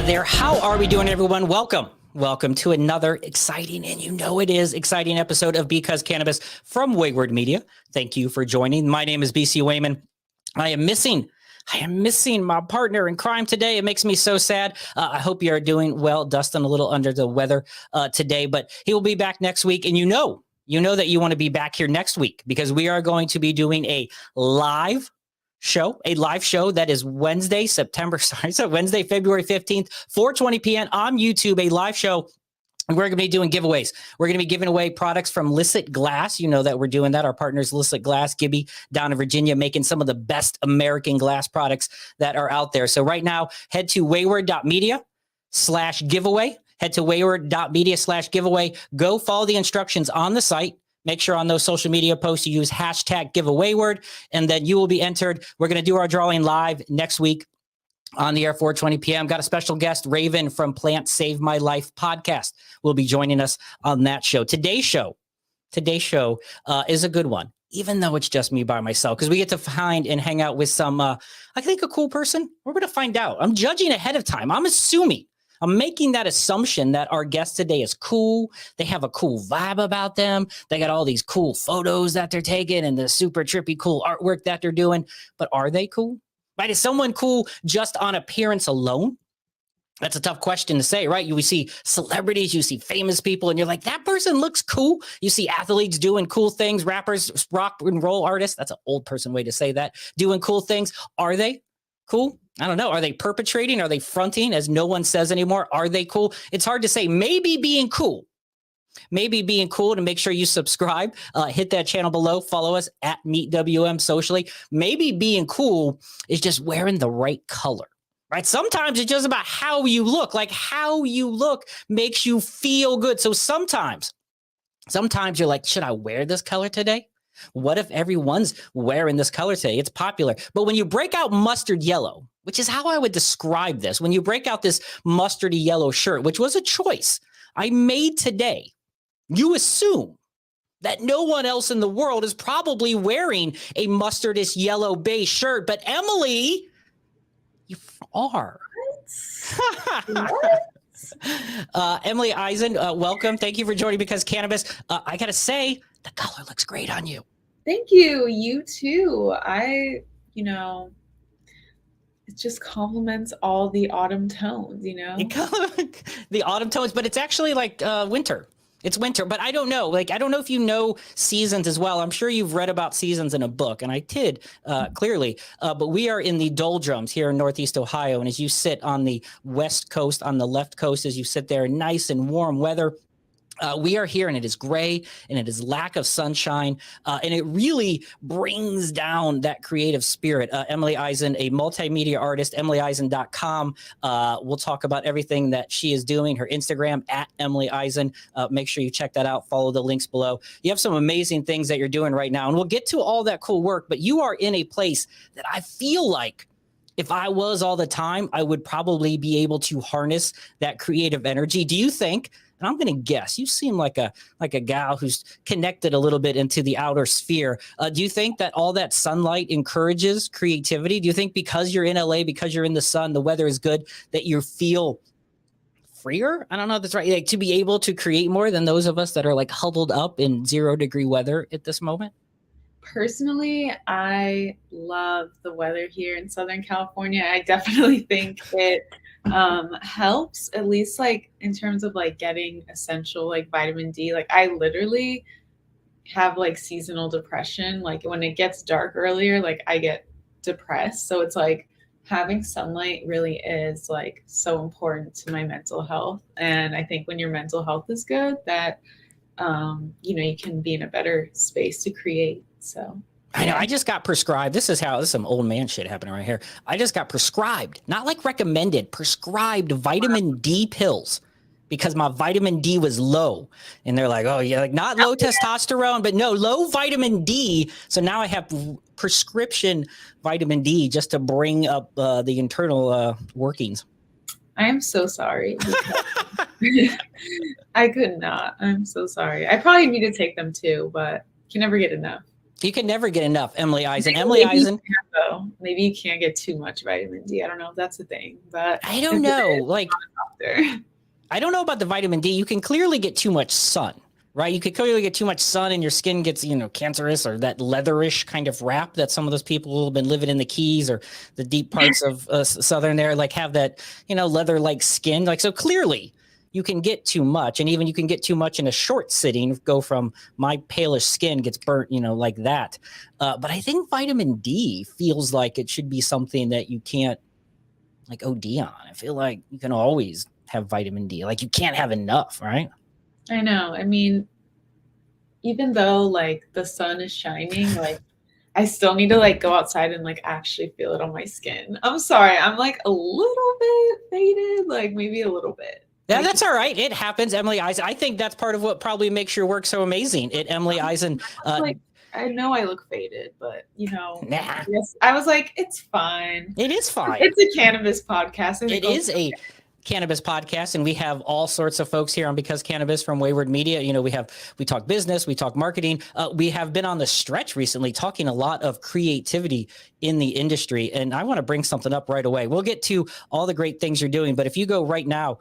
there. How are we doing, everyone? Welcome to another exciting, and you know it is exciting episode of Because Cannabis from Wayward Media. Thank you for joining. My name is B.C. Wehman. I am missing my partner in crime today. It makes me so sad. I hope you are doing well. Dustin, a little under the weather today, but he will be back next week. And you know that you want to be back here next week because we are going to be doing a live show that is Wednesday, February 15th, 4:20 p.m. on YouTube, a live show. And we're going to be doing giveaways. We're going to be giving away products from Licit Glass. You know that we're doing that. Our partners, Licit Glass, Gibby down in Virginia, making some of the best American glass products that are out there. So right now, head to wayward.media/giveaway. Head to wayward.media/giveaway. Go follow the instructions on the site. Make sure on those social media posts you use hashtag giveawayword, and then you will be entered. We're going to do our drawing live next week on the air, 4:20 p.m. Got a special guest, Raven from Plant Save My Life podcast, will be joining us on that show. Today's show is a good one, even though it's just me by myself, because we get to find and hang out with some, I think, a cool person. We're going to find out. I'm judging ahead of time. I'm making that assumption that our guest today is cool. They have a cool vibe about them. They got all these cool photos that they're taking and the super trippy, cool artwork that they're doing. But are they cool? Right? Is someone cool just on appearance alone? That's a tough question to say, right? You see celebrities, you see famous people, and you're like, that person looks cool. You see athletes doing cool things, rappers, rock and roll artists. That's an old person way to say that. Doing cool things. Are they cool? I don't know. Are they perpetrating? Are they fronting, as no one says anymore? Are they cool? It's hard to say. Maybe being cool, to make sure you subscribe, hit that channel below, follow us at MeetWM socially. Maybe being cool is just wearing the right color, right? Sometimes it's just about how you look. Like how you look makes you feel good. So sometimes you're like, should I wear this color today? What if everyone's wearing this color today? It's popular. But when you break out mustard yellow, which is how I would describe this, when you break out this mustardy yellow shirt, which was a choice I made today, you assume that no one else in the world is probably wearing a mustardish yellow base shirt. But Emily, you are. What? Emily Eizen, welcome. Thank you for joining Because Cannabis. I got to say, the color looks great on you. Thank you. You too. It just complements all the autumn tones, The autumn tones, but it's actually like winter. It's winter, but I don't know. I don't know if you know seasons as well. I'm sure you've read about seasons in a book, and I did clearly. But we are in the doldrums here in Northeast Ohio, and as you sit on the West Coast, on the left coast, as you sit there, nice and warm weather. We are here, and it is gray, and it is lack of sunshine, and it really brings down that creative spirit. Emily Eizen, a multimedia artist, EmilyEizen.com. We'll talk about everything that she is doing, her Instagram, at Emily Eizen. Make sure you check that out. Follow the links below. You have some amazing things that you're doing right now, and we'll get to all that cool work, but you are in a place that I feel like if I was all the time, I would probably be able to harness that creative energy. Do you think? And I'm going to guess you seem like a gal who's connected a little bit into the outer sphere. Do you think that all that sunlight encourages creativity? Do you think because you're in LA, because you're in the sun, the weather is good, that you feel freer? I don't know if that's right. Like, to be able to create more than those of us that are like huddled up in 0-degree weather at this moment? Personally, I love the weather here in Southern California. I definitely think it helps, at least like in terms of like getting essential like vitamin D. Like I literally have like seasonal depression. Like when it gets dark earlier, like I get depressed. So it's like having sunlight really is like so important to my mental health. And I think when your mental health is good, that you can be in a better space to create. So I know. I just got prescribed. This is some old man shit happening right here. I just got prescribed, not like recommended, prescribed vitamin D pills because my vitamin D was low. And they're like, oh, yeah, like not low testosterone, but no, low vitamin D. So now I have prescription vitamin D just to bring up the internal workings. I am so sorry. I could not. I'm so sorry. I probably need to take them too, but can never get enough. You can never get enough. Emily Eizen. Emily Eizen. Though. Maybe you can't get too much vitamin D. I don't know if that's a thing, but I don't know. Like, I don't know about the vitamin D. You can clearly get too much sun, right? You could clearly get too much sun and your skin gets, cancerous, or that leatherish kind of wrap that some of those people who have been living in the Keys or the deep parts of Southern there, like have that, leather-like skin. Like, so clearly you can get too much, and even you can get too much in a short sitting, go from my palish skin gets burnt, like that. But I think vitamin D feels like it should be something that you can't like OD on. I feel like you can always have vitamin D. Like, you can't have enough, right? I know. I mean, even though like the sun is shining, like I still need to like go outside and like actually feel it on my skin. I'm sorry. I'm like a little bit faded, like maybe a little bit. Yeah, that's all right. It happens, Emily Eizen. I think that's part of what probably makes your work so amazing. Emily Eizen. Like, I know I look faded, but nah. Yes, I was like, it's fine. It is fine. It's a cannabis podcast. It is a cannabis podcast, and we have all sorts of folks here on Because Cannabis from Wayward Media. We talk business, we talk marketing. We have been on the stretch recently talking a lot of creativity in the industry, and I want to bring something up right away. We'll get to all the great things you're doing, but if you go right now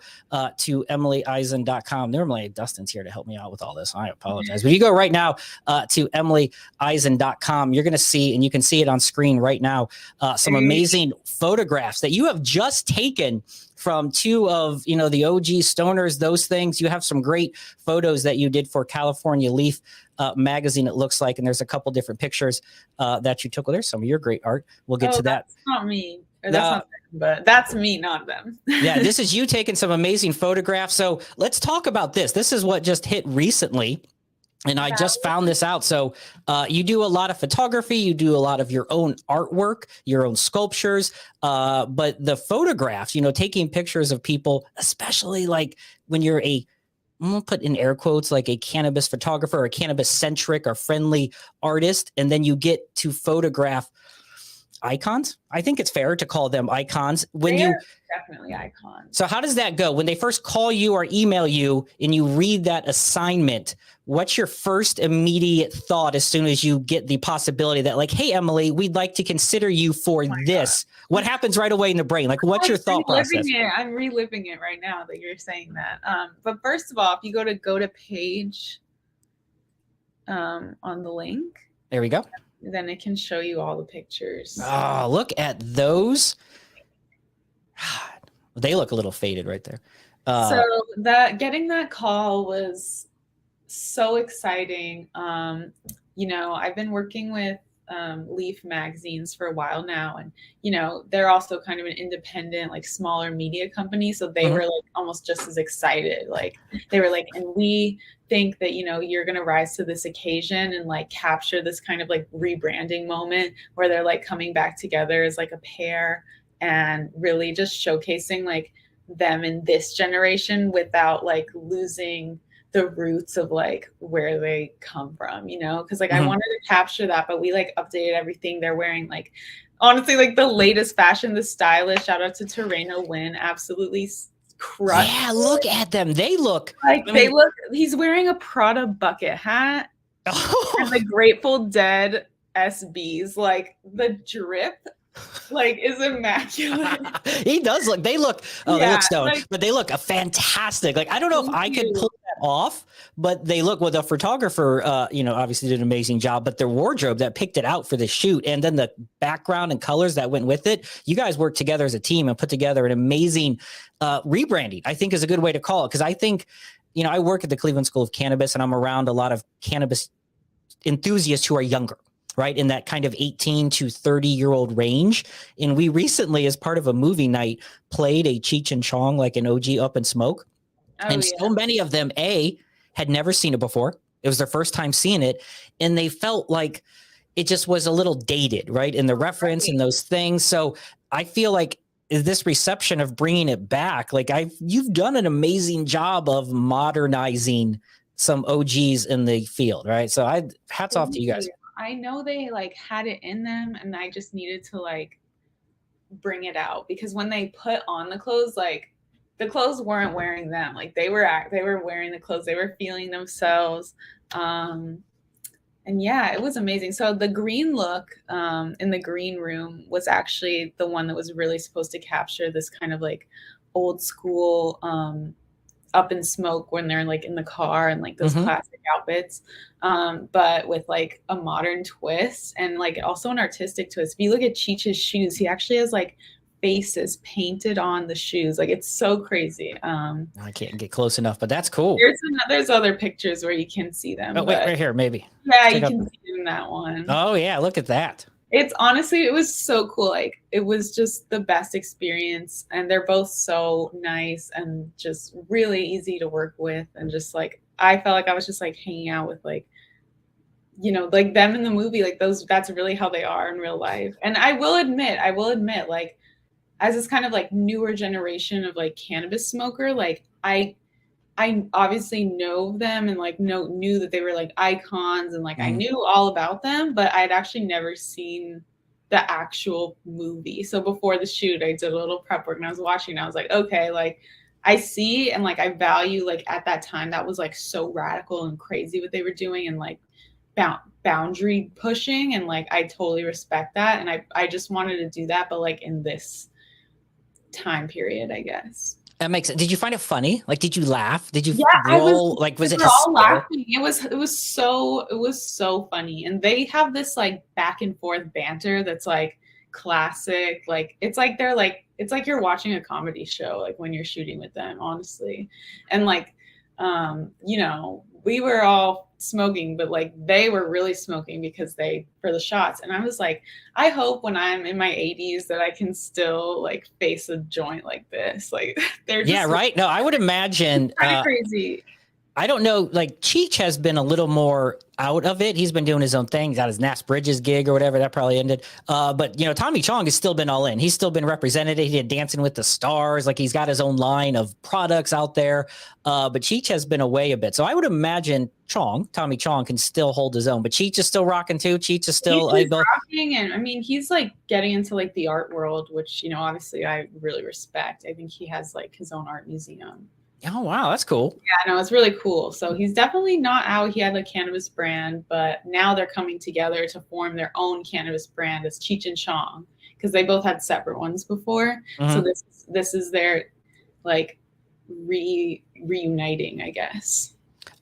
to EmilyEizen.com, normally Dustin's here to help me out with all this. I apologize. But if you go right now to EmilyEizen.com, you're going to see, and you can see it on screen right now, some amazing photographs that you have just taken from two of, the OG stoners, those things. You have some great photos that you did for California Leaf magazine, it looks like. And there's a couple different pictures that you took. Well, there's some of your great art. We'll get to that. That's not me. Or that's not them, but that's me, not them. Yeah, this is you taking some amazing photographs. So let's talk about this. This is what just hit recently. And I just found this out. So you do a lot of photography, you do a lot of your own artwork, your own sculptures, but the photographs, taking pictures of people, especially like when you're I'm gonna put in air quotes, like a cannabis photographer or a cannabis centric or friendly artist, and then you get to photograph icons. I think it's fair to call them icons. Definitely icons. So how does that go? When they first call you or email you and you read that assignment, what's your first immediate thought as soon as you get the possibility that like, hey, Emily, we'd like to consider you for this? God. What happens right away in the brain? Like, what's your thought process? I'm reliving it right now that you're saying that. But first of all, if you go to page on the link. There we go. Then it can show you all the pictures. Oh, look at those. They look a little faded right there. So getting that call was so exciting. I've been working with Leaf magazines for a while now, and they're also kind of an independent, like smaller media company. So they were like almost just as excited. Like they were like, and we think that you're going to rise to this occasion and like capture this kind of like rebranding moment where they're like coming back together as like a pair and really just showcasing like them in this generation without like losing the roots of like where they come from, because like I wanted to capture that, but we like updated everything. They're wearing like honestly like the latest fashion, the stylish. Shout out to Terreno Win, absolutely crushed. Yeah, look at them. They look like he's wearing a Prada bucket hat and the Grateful Dead SBs. Like the drip like is immaculate. He does look, they look stoned, like, but they look fantastic. Like I don't know if I could pull that off, but they look, well, the photographer obviously did an amazing job, but their wardrobe that picked it out for the shoot and then the background and colors that went with it, you guys worked together as a team and put together an amazing rebranding, I think is a good way to call it. Because I think, I work at the Cleveland School of Cannabis and I'm around a lot of cannabis enthusiasts who are younger, right? In that kind of 18 to 30-year-old range. And we recently, as part of a movie night, played a Cheech and Chong, like an OG Up in Smoke. So many of them, had never seen it before. It was their first time seeing it. And they felt like it just was a little dated, right? In the reference and those things. So I feel like this reception of bringing it back, like you've done an amazing job of modernizing some OGs in the field, right? So hats off to you guys. I know they like had it in them and I just needed to like bring it out because when they put on the clothes, like the clothes weren't wearing them. Like they were wearing the clothes. They were feeling themselves. And yeah, it was amazing. So the green look in the green room was actually the one that was really supposed to capture this kind of like old school up in smoke when they're like in the car and like those classic outfits, but with like a modern twist and like also an artistic twist. If you look at Cheech's shoes, he actually has like faces painted on the shoes. Like it's so crazy. I can't get close enough, but that's cool. There's other pictures where you can see them. Oh, wait, right here, maybe. Yeah, you can see them in that one. Oh yeah, look at that. It's honestly, it was so cool. Like it was just the best experience, and they're both so nice and just really easy to work with. And just like, I felt like I was just like hanging out with like, you know, like them in the movie, like that's really how they are in real life. And I will admit, like as this kind of like newer generation of like cannabis smoker, like I obviously know them and like knew that they were like icons and like I knew all about them, but I'd actually never seen the actual movie. So before the shoot, I did a little prep work and I was watching and I was like, okay, like I see and like I value like at that time that was like so radical and crazy what they were doing and like boundary pushing, and like I totally respect that, and I just wanted to do that, but like in this time period, I guess. That makes it. Did you find it funny? Like, did you laugh? Did you roll? Was it all laughing? It was so funny. And they have this like back and forth banter that's like classic. Like it's like you're watching a comedy show, like when you're shooting with them, honestly. And like you know, we were all smoking, but like they were really smoking because for the shots. And I was like, I hope when I'm in my 80s that I can still like face a joint like this. Like they're just right. No, I would imagine kind of crazy. I don't know, like Cheech has been a little more out of it. He's been doing his own thing. He's got his Nass Bridges gig or whatever. That probably ended. But, you know, Tommy Chong has still been all in. He's still been represented. He did Dancing with the Stars. Like he's got his own line of products out there. But Cheech has been away a bit. So I would imagine Tommy Chong can still hold his own. But Cheech is still rocking too. Cheech is still rocking. And I mean, he's like getting into like the art world, which, you know, obviously I really respect. I think he has like his own art museum. Oh, wow. That's cool. Yeah, no, it's really cool. So he's definitely not out. He had a cannabis brand, but now they're coming together to form their own cannabis brand as Cheech and Chong, because they both had separate ones before. So this is their like reuniting, I guess.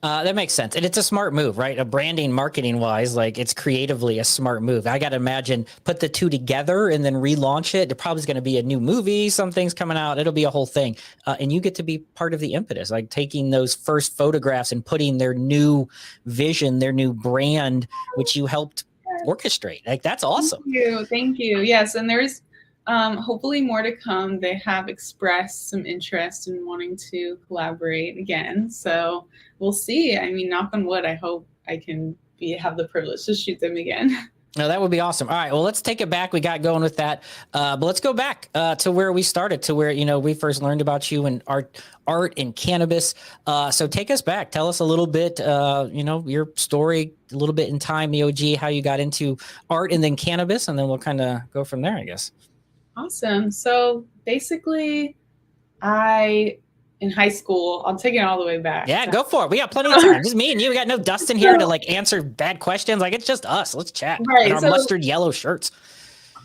That makes sense. And it's a smart move, right? A branding, marketing wise, like it's creatively a smart move. I got to imagine put the two together and then relaunch it. There probably is going to be a new movie, some things coming out. It'll be a whole thing. And you get to be part of the impetus, like taking those first photographs and putting their new vision, their new brand, which you helped orchestrate. Like that's awesome. Thank you. Yes. And there's hopefully more to come. They have expressed some interest in wanting to collaborate again. So we'll see. I mean, knock on wood, I hope I can have the privilege to shoot them again. No, that would be awesome. All right. Well, let's take it back. We got going with that. But let's go back to where we started, to where, you know, we first learned about you and art and cannabis. So take us back. Tell us a little bit, you know, your story, a little bit in time, the OG, how you got into art and then cannabis, and then we'll kind of go from there, I guess. Awesome. So basically, in high school, I'll take it all the way back. Yeah, go for it. We got plenty of time. Just me and you. We got no Dustin here to like answer bad questions. Like it's just us. Let's chat. Right. In our mustard yellow shirts.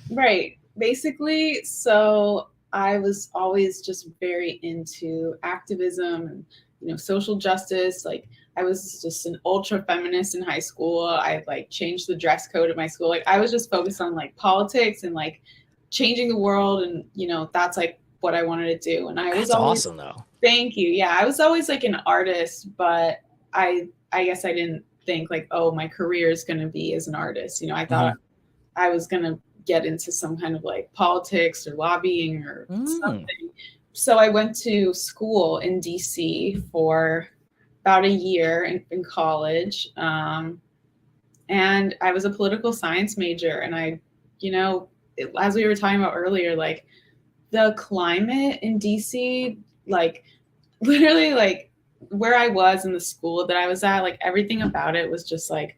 Right. Basically, so I was always just very into activism and, you know, social justice. Like I was just an ultra feminist in high school. I like changed the dress code at my school. Like I was just focused on like politics and like changing the world, and you know that's like what I wanted to do. And I was always awesome though. Thank you. Yeah, I was always like an artist, but I guess I didn't think like, oh, my career is going to be as an artist. You know, I thought I was going to get into some kind of like politics or lobbying or something. So I went to school in DC for about a year in college, and I was a political science major. And I, you know, as we were talking about earlier, like the climate in DC, like literally like where I was in the school that I was at, like everything about it was just like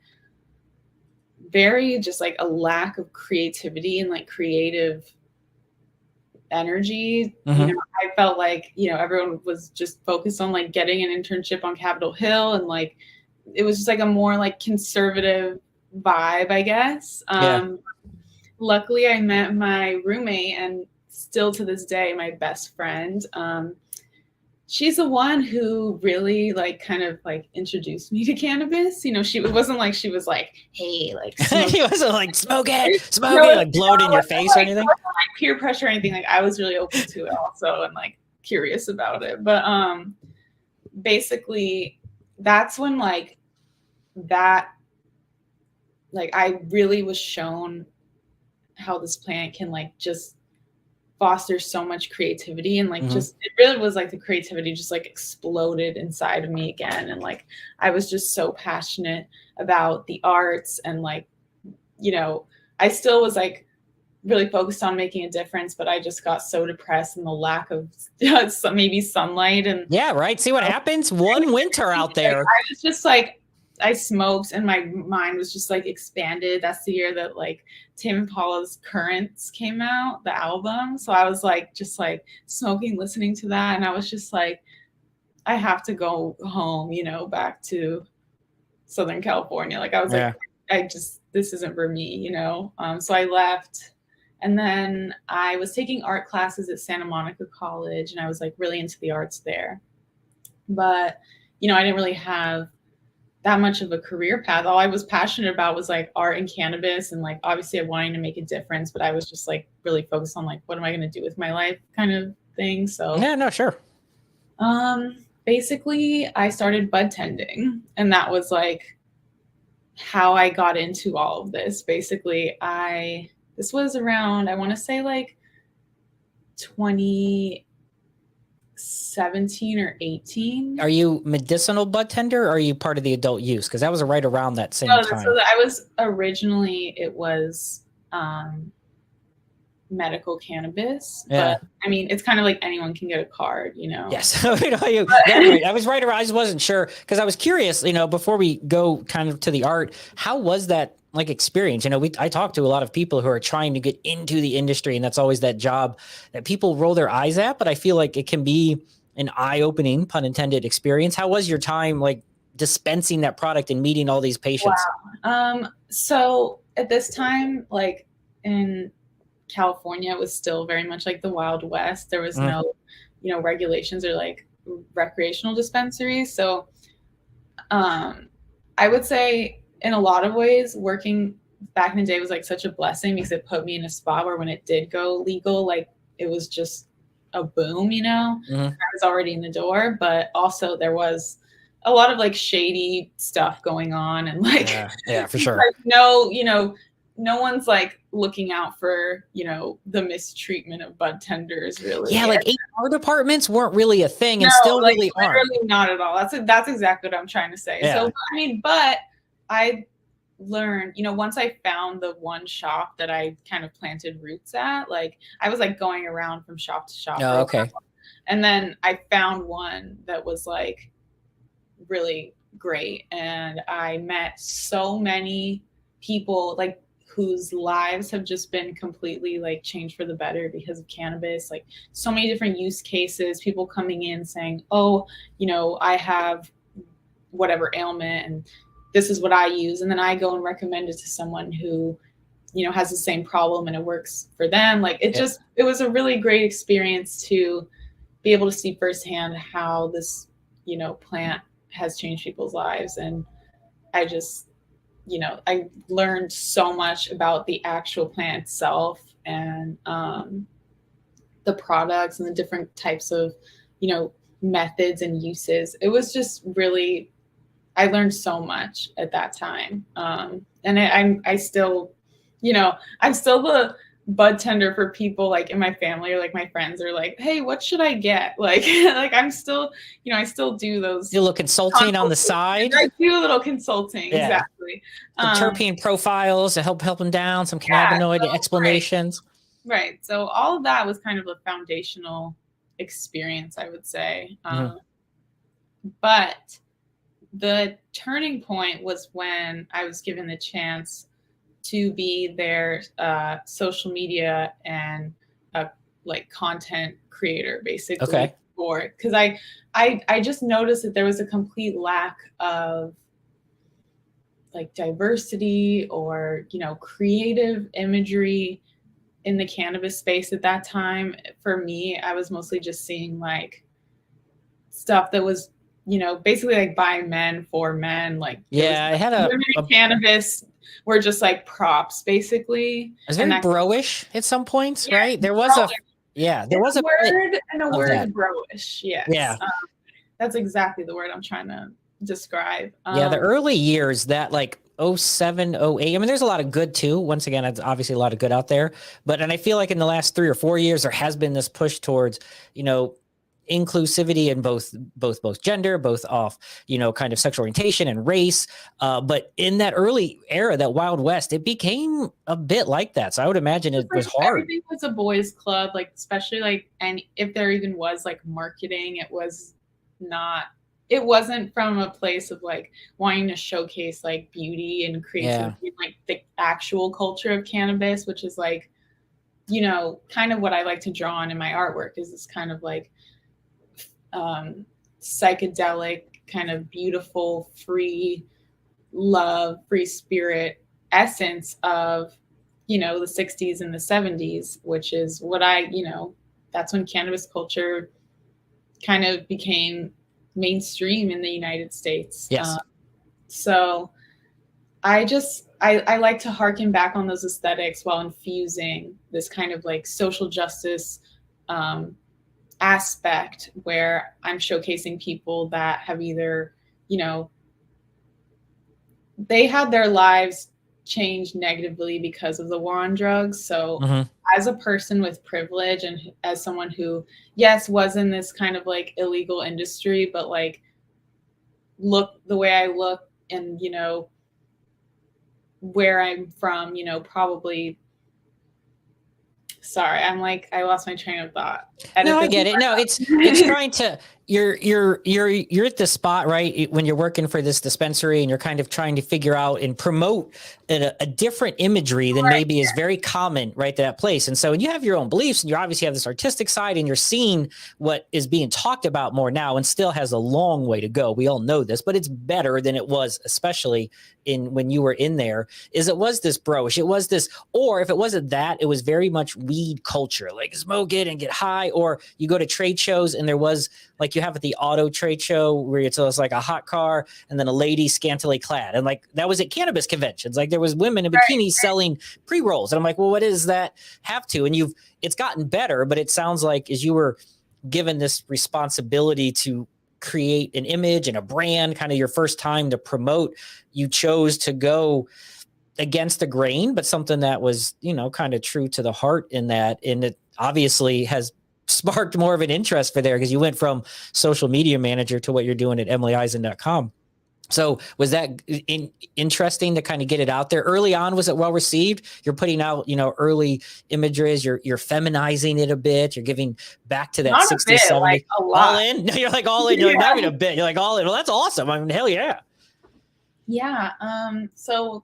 very just like a lack of creativity and like creative energy. You know, I felt like, you know, everyone was just focused on like getting an internship on Capitol Hill, and like it was just like a more like conservative vibe, I guess. Luckily, I met my roommate, and still to this day, my best friend. She's the one who really like kind of like introduced me to cannabis. You know, it wasn't like she was like, "Hey, like smoke." She wasn't like smoke it, No, like blow it in your face or anything. It wasn't like peer pressure or anything. Like I was really open to it also, and like curious about it. But basically, that's when like I really was shown how this plant can like just foster so much creativity, and like just it really was like the creativity just like exploded inside of me again, and like I was just so passionate about the arts, and like, you know, I still was like really focused on making a difference, but I just got so depressed in the lack of maybe sunlight. And yeah, right, see what happens one winter out there. I was just like, I smoked and my mind was just like expanded. That's the year that like Tame Impala's Currents came out, the album. So I was like, just like smoking, listening to that. And I was just like, I have to go home, you know, back to Southern California. Like I was like, this isn't for me, you know? So I left, and then I was taking art classes at Santa Monica College, and I was like really into the arts there. But, you know, I didn't really have that much of a career path. All I was passionate about was like art and cannabis, and like obviously I wanted to make a difference, but I was just like really focused on like, what am I going to do with my life kind of thing. So yeah, no, sure. Basically I started bud tending, and that was like how I got into all of this. Basically this was around, I want to say like 2017 or 18. Are you medicinal bud tender, or are you part of the adult use? Because that was right around that same time. So I was originally, it was medical cannabis. Yeah. But I mean, it's kind of like anyone can get a card, you know? Yes. I was right around, I just wasn't sure, because I was curious, you know, before we go kind of to the art, how was that like experience? You know, I talk to a lot of people who are trying to get into the industry, and that's always that job that people roll their eyes at, but I feel like it can be an eye-opening, pun intended, experience. How was your time like dispensing that product and meeting all these patients? Wow. So at this time, like in California, it was still very much like the Wild West. There was no, you know, regulations or like recreational dispensaries. So I would say in a lot of ways, working back in the day was like such a blessing, because it put me in a spot where when it did go legal, like it was just a boom, you know. I was already in the door, but also there was a lot of like shady stuff going on, and like yeah, for sure. Like, no, you know, no one's like looking out for, you know, the mistreatment of bud tenders, really. Yeah, like HR departments weren't really a thing, and still like, really aren't. Not at all. That's exactly what I'm trying to say. Yeah. So I mean, but I learned, you know, once I found the one shop that I kind of planted roots at, like I was like going around from shop to shop. Oh, okay. And then I found one that was like really great, and I met so many people like whose lives have just been completely like changed for the better because of cannabis. Like so many different use cases, people coming in saying, oh, you know, I have whatever ailment and this is what I use. And then I go and recommend it to someone who, you know, has the same problem and it works for them. Like it just, it was a really great experience to be able to see firsthand how this, you know, plant has changed people's lives. And I just, you know, I learned so much about the actual plant itself and the products and the different types of, you know, methods and uses. It was just really, I learned so much at that time. And I still, you know, I'm still the bud tender for people like in my family or like my friends are like, hey, what should I get? Like, like I'm still, you know, I still do those. Do a little consulting on the side. I do a little consulting. Yeah. Exactly. The terpene profiles to help them down, some cannabinoid explanations. Right. So all of that was kind of a foundational experience, I would say. But the turning point was when I was given the chance to be their social media and like content creator, basically. Okay. For it, because I just noticed that there was a complete lack of like diversity or, you know, creative imagery in the cannabis space at that time. For me, I was mostly just seeing like stuff that was, you know, basically like by men for men. Like it was Yeah, I like, had women in cannabis were just like props basically. it was And very that, bro-ish at some points, yeah, right? There was a, yeah, there was a bit and a of word that. bro-ish. Yes. Yeah. That's exactly the word I'm trying to describe. Yeah, the early years, that like 07, 08. I mean, there's a lot of good too. Once again, it's obviously a lot of good out there. And I feel like in the last 3 or 4 years, there has been this push towards, you know, inclusivity in both gender, both off, you know, kind of sexual orientation and race. But in that early era, that Wild West, it became a bit like that. So I would imagine it was hard. Everything was a boys' club, like especially like, and if there even was like marketing, it was not. It wasn't from a place of like wanting to showcase like beauty and creativity, and, like the actual culture of cannabis, which is like, you know, kind of what I like to draw on in my artwork is this kind of like psychedelic, kind of beautiful, free love, free spirit essence of, you know, the 60s and the 70s, which is what you know, that's when cannabis culture kind of became mainstream in the United States. Yes. So I like to harken back on those aesthetics while infusing this kind of like social justice aspect where I'm showcasing people that have either, you know, they had their lives changed negatively because of the war on drugs. So as a person with privilege and as someone who, yes, was in this kind of like illegal industry, but like look the way I look and, you know, where I'm from, you know, probably. Sorry, I'm like, I lost my train of thought. No, I get it. No, it's trying to, you're at the spot, right? When you're working for this dispensary and you're kind of trying to figure out and promote a different imagery than maybe is very common, right, to that place. And so, and you have your own beliefs and you obviously have this artistic side and you're seeing what is being talked about more now and still has a long way to go. We all know this, but it's better than it was, especially when you were in there, it was this bro-ish. It was this, or if it wasn't that, it was very much weed culture, like smoke it and get high. Or you go to trade shows and there was, like you have at the auto trade show where it's like a hot car and then a lady scantily clad. And like, that was at cannabis conventions. Like there was women in bikinis selling pre-rolls. And I'm like, well, what does that have to? And it's gotten better, but it sounds like as you were given this responsibility to create an image and a brand, kind of your first time to promote, you chose to go against the grain, but something that was, you know, kind of true to the heart in that. And it obviously has sparked more of an interest for there because you went from social media manager to what you're doing at EmilyEizen.com. So was that interesting to kind of get it out there early on? Was it well received? You're putting out, you know, early images, you're feminizing it a bit. You're giving back to that not 60, a bit, 70, like a lot. all in. No, you're like all in. You're like, not even a bit. You're like all in. Well, that's awesome. I mean, hell yeah. Yeah. So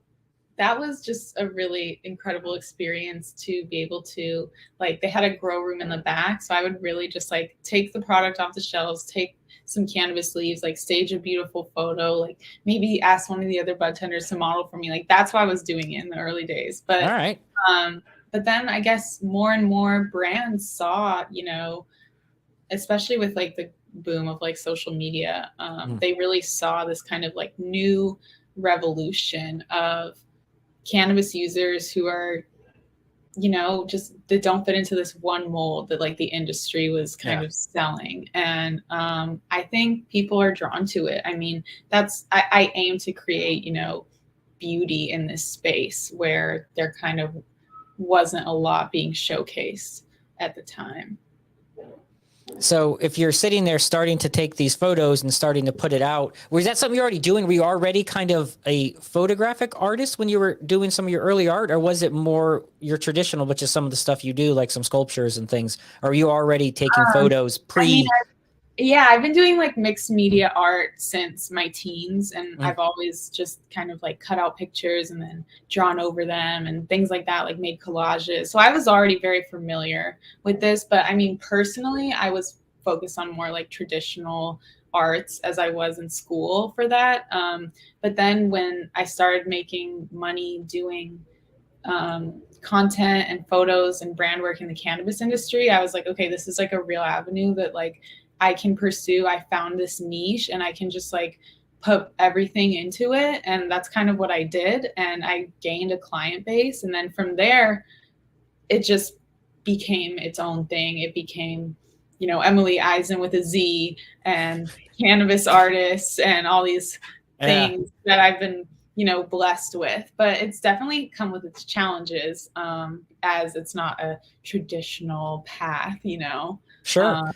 that was just a really incredible experience to be able to, like, they had a grow room in the back. So I would really just like take the product off the shelves, take some cannabis leaves, like stage a beautiful photo, like maybe ask one of the other bud tenders to model for me. Like that's what I was doing in the early days. But all right. But then I guess more and more brands saw, you know, especially with like the boom of like social media, they really saw this kind of like new revolution of cannabis users who are, you know, just that don't fit into this one mold that like the industry was kind of selling. And I think people are drawn to it. I mean, I aim to create, you know, beauty in this space where there kind of wasn't a lot being showcased at the time. So if you're sitting there starting to take these photos and starting to put it out, was that something you're already doing? Were you already kind of a photographic artist when you were doing some of your early art, or was it more your traditional, which is some of the stuff you do, like some sculptures and things? Or are you already taking photos I've been doing like mixed media art since my teens, and I've always just kind of like cut out pictures and then drawn over them and things like that, like made collages. So I was already very familiar with this, but I mean, personally, I was focused on more like traditional arts as I was in school for that. But then when I started making money doing content and photos and brand work in the cannabis industry, I was like, okay, this is like a real avenue that like I can pursue. I found this niche and I can just like put everything into it. And that's kind of what I did. And I gained a client base. And then from there, it just became its own thing. It became, you know, Emily Eizen with a Z and cannabis artists and all these things that I've been, you know, blessed with. But it's definitely come with its challenges, as it's not a traditional path, you know. Sure.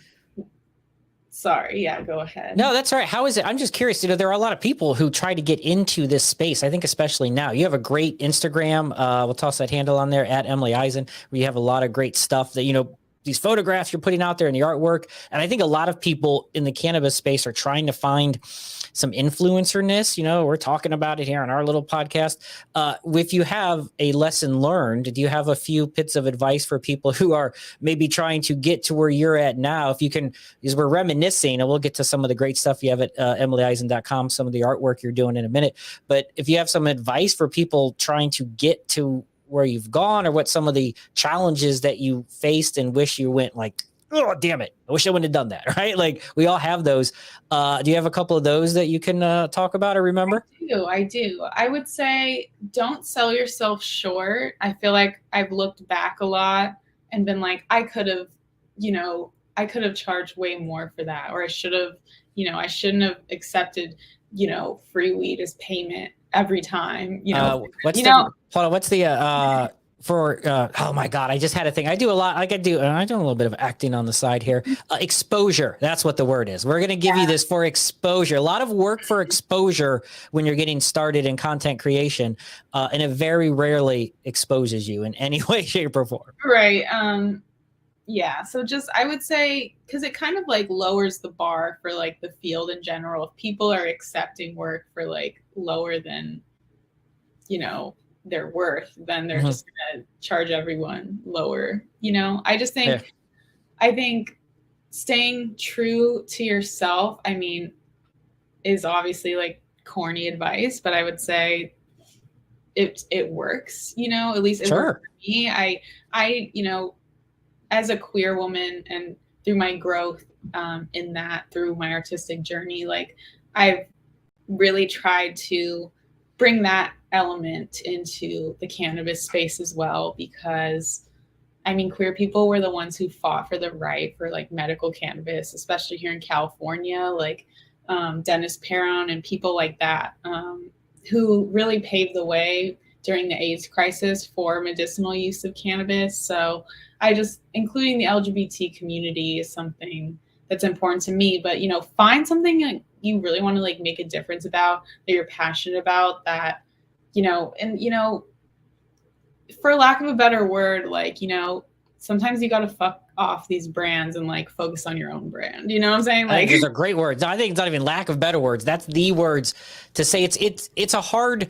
Sorry. Yeah, go ahead. No, that's all right. How is it? I'm just curious. You know, there are a lot of people who try to get into this space. I think especially now. You have a great Instagram. We'll toss that handle on there at Emily Eizen, where you have a lot of great stuff that, you know, these photographs you're putting out there and the artwork. And I think a lot of people in the cannabis space are trying to find some influencer-ness. You know, we're talking about it here on our little podcast. If you have a lesson learned, do you have a few bits of advice for people who are maybe trying to get to where you're at now? If you can, because we're reminiscing, and we'll get to some of the great stuff you have at emilyeizen.com, some of the artwork you're doing in a minute. But if you have some advice for people trying to get to where you've gone, or what some of the challenges that you faced and wish you went like, oh, damn it, I wish I wouldn't have done that, right? Like we all have those. Do you have a couple of those that you can talk about or remember? I do. I would say don't sell yourself short. I feel like I've looked back a lot and been like, I could have charged way more for that. Or I should have, you know, I shouldn't have accepted, you know, free weed as payment every time, you know. Oh my God, I just had a thing. I do a lot. I do a little bit of acting on the side here. Exposure. That's what the word is. We're going to give you this for exposure. A lot of work for exposure when you're getting started in content creation. And it very rarely exposes you in any way, shape, or form. Right. Yeah. So just, I would say, because it kind of like lowers the bar for like the field in general. If people are accepting work for like lower than, you know, their worth, then they're just gonna charge everyone lower. You know, I just think, I think staying true to yourself, I mean, is obviously like corny advice, but I would say it works, you know, at least it worked for me. I, you know, as a queer woman and through my growth in that, through my artistic journey, like I've really tried to bring that element into the cannabis space as well, because I mean, queer people were the ones who fought for the right for like medical cannabis, especially here in California, like Dennis Perron and people like that, who really paved the way during the AIDS crisis for medicinal use of cannabis. So I just, including the LGBT community is something that's important to me. But, you know, find something that you really want to like make a difference about, that you're passionate about, that, you know, and, you know, for lack of a better word, like, you know, sometimes you got to fuck off these brands and like focus on your own brand. You know what I'm saying? Like, those are great words. I think it's not even lack of better words. That's the words to say. It's a hard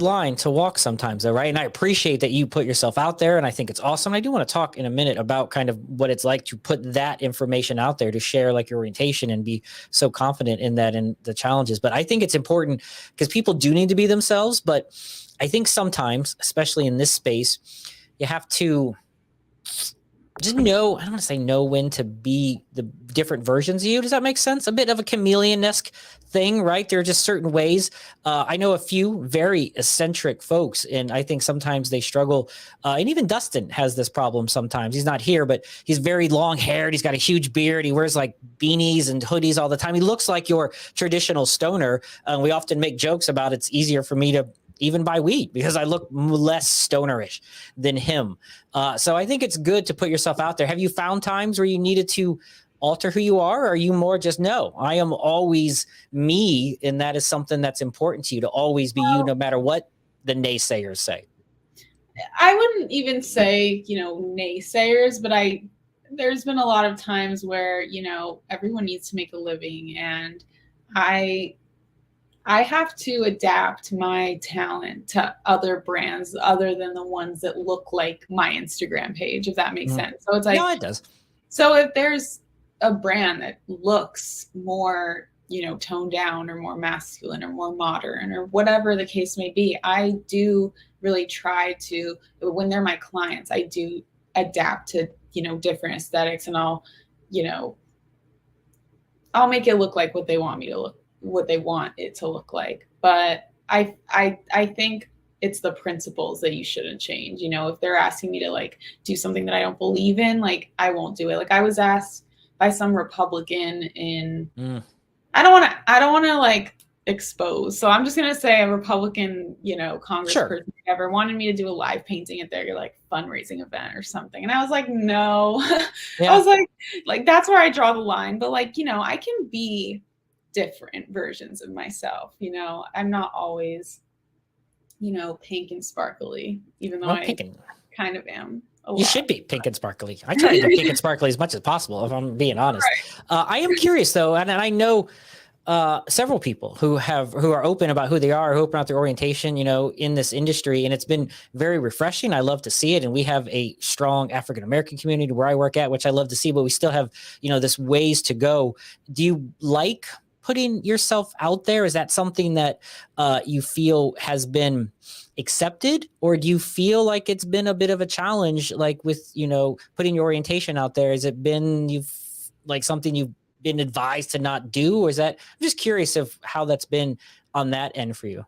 line to walk sometimes, though, right? And I appreciate that you put yourself out there, and I think it's awesome. I do want to talk in a minute about kind of what it's like to put that information out there, to share like your orientation and be so confident in that and the challenges. But I think it's important because people do need to be themselves. But I think sometimes, especially in this space, you have to just know, I don't want to say know when to be the different versions of you. Does that make sense? A bit of a chameleon-esque thing, right? There are just certain ways. I know a few very eccentric folks, and I think sometimes they struggle. And even Dustin has this problem sometimes. He's not here, but he's very long-haired. He's got a huge beard. He wears like beanies and hoodies all the time. He looks like your traditional stoner. We often make jokes about it's easier for me to even buy weed because I look less stonerish than him. So I think it's good to put yourself out there. Have you found times where you needed to alter who you are? Or are you more just, no, I am always me, and that is something that's important to you, to always be you no matter what the naysayers say? I wouldn't even say, you know, naysayers, but there's been a lot of times where, you know, everyone needs to make a living, and I have to adapt my talent to other brands other than the ones that look like my Instagram page, if that makes sense. So it's like, no, it does. So if there's a brand that looks more, toned down or more masculine or more modern or whatever the case may be, I do really try to, when they're my clients, I do adapt to, different aesthetics, and you know, I'll make it look like what they want it to look like. But I think it's the principles that you shouldn't change. If they're asking me to like do something that I don't believe in, like I won't do it. Like I was asked by some Republican in I don't want to like expose. So I'm just going to say a Republican, congressperson ever wanted me to do a live painting at their like fundraising event or something. And I was like, no. Yeah. I was like, that's where I draw the line. But like, I can be different versions of myself. I'm not always, pink and sparkly, even though I kind of am. You should be pink and sparkly. I try to be pink and sparkly as much as possible, if I'm being honest. Right. I am curious though, and I know several people who are open about who they are, who open about their orientation, in this industry, and it's been very refreshing. I love to see it, and we have a strong African American community where I work at, which I love to see. But we still have, this ways to go. Do you like putting yourself out there? Is that something that you feel has been accepted, or do you feel like it's been a bit of a challenge, like with, putting your orientation out there? Has it been something you've been advised to not do, or is that, I'm just curious of how that's been on that end for you?